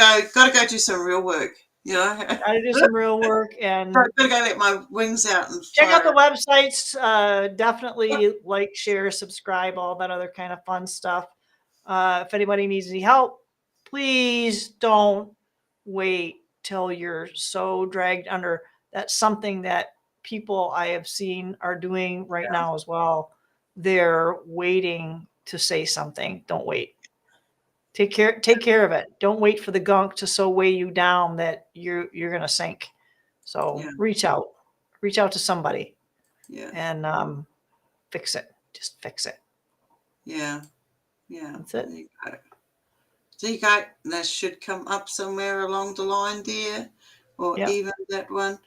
go do some real work, gotta do some real work and Gotta go let my wings out and check out fire. the websites. Definitely like, share, subscribe, all that other kind of fun stuff. If anybody needs any help, please don't wait till you're so dragged under. That's something that people I have seen are doing right Yeah. now as well. They're waiting to say something. Don't wait. Take care of it. Don't wait for the gunk to so weigh you down that you're gonna sink. So Yeah. reach out. Reach out to somebody Yeah. and fix it. Just fix it. Yeah. Yeah. That's it. There you go. There you go. That should come up somewhere along the line there, or Yeah. even that one.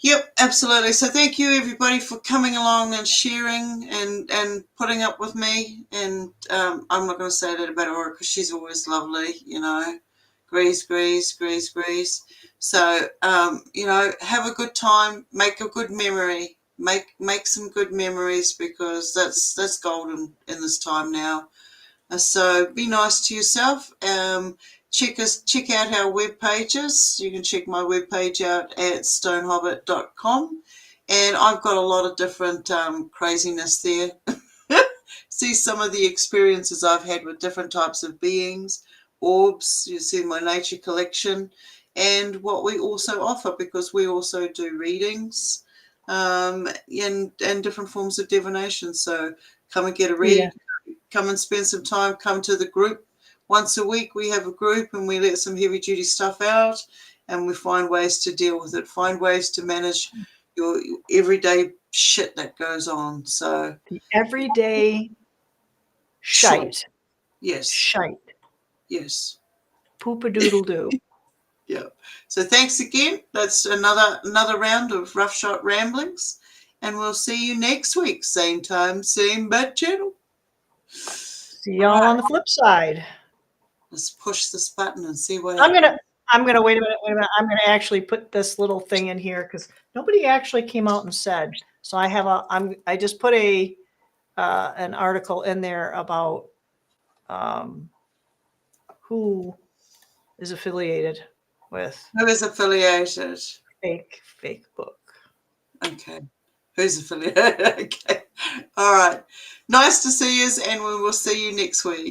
Yep, absolutely. So thank you everybody for coming along and sharing and putting up with me. And I'm not going to say that about Auric because she's always lovely, you know. Grease. So you know, have a good time, make a good memory, make some good memories because that's golden in this time now. So be nice to yourself. Check out our web pages. You can check my webpage out at stonehobbit.com, and I've got a lot of different craziness there. See some of the experiences I've had with different types of beings, orbs. You see my nature collection, and what we also offer because we also do readings and different forms of divination. So come and get a read. Yeah. Come and spend some time. Come to the group once a week. We have a group and we let some heavy duty stuff out, and we find ways to deal with it. Find ways to manage your everyday shit that goes on. So The everyday short. shite. Yes. Shite. Yes. Poop-a-doodle doo. Yeah. So thanks again. That's another round of Roughshod Ramblings, and we'll see you next week. Same time, same bad channel. See y'all on the flip side. Let's push this button and see what I'm happens. gonna wait a minute. I'm gonna actually put this little thing in here because nobody actually came out and said. So I just put an article in there about who is affiliated with Who is affiliated? fake book. Okay. Who's affiliated? Okay. All right. Nice to see you, and we will see you next week.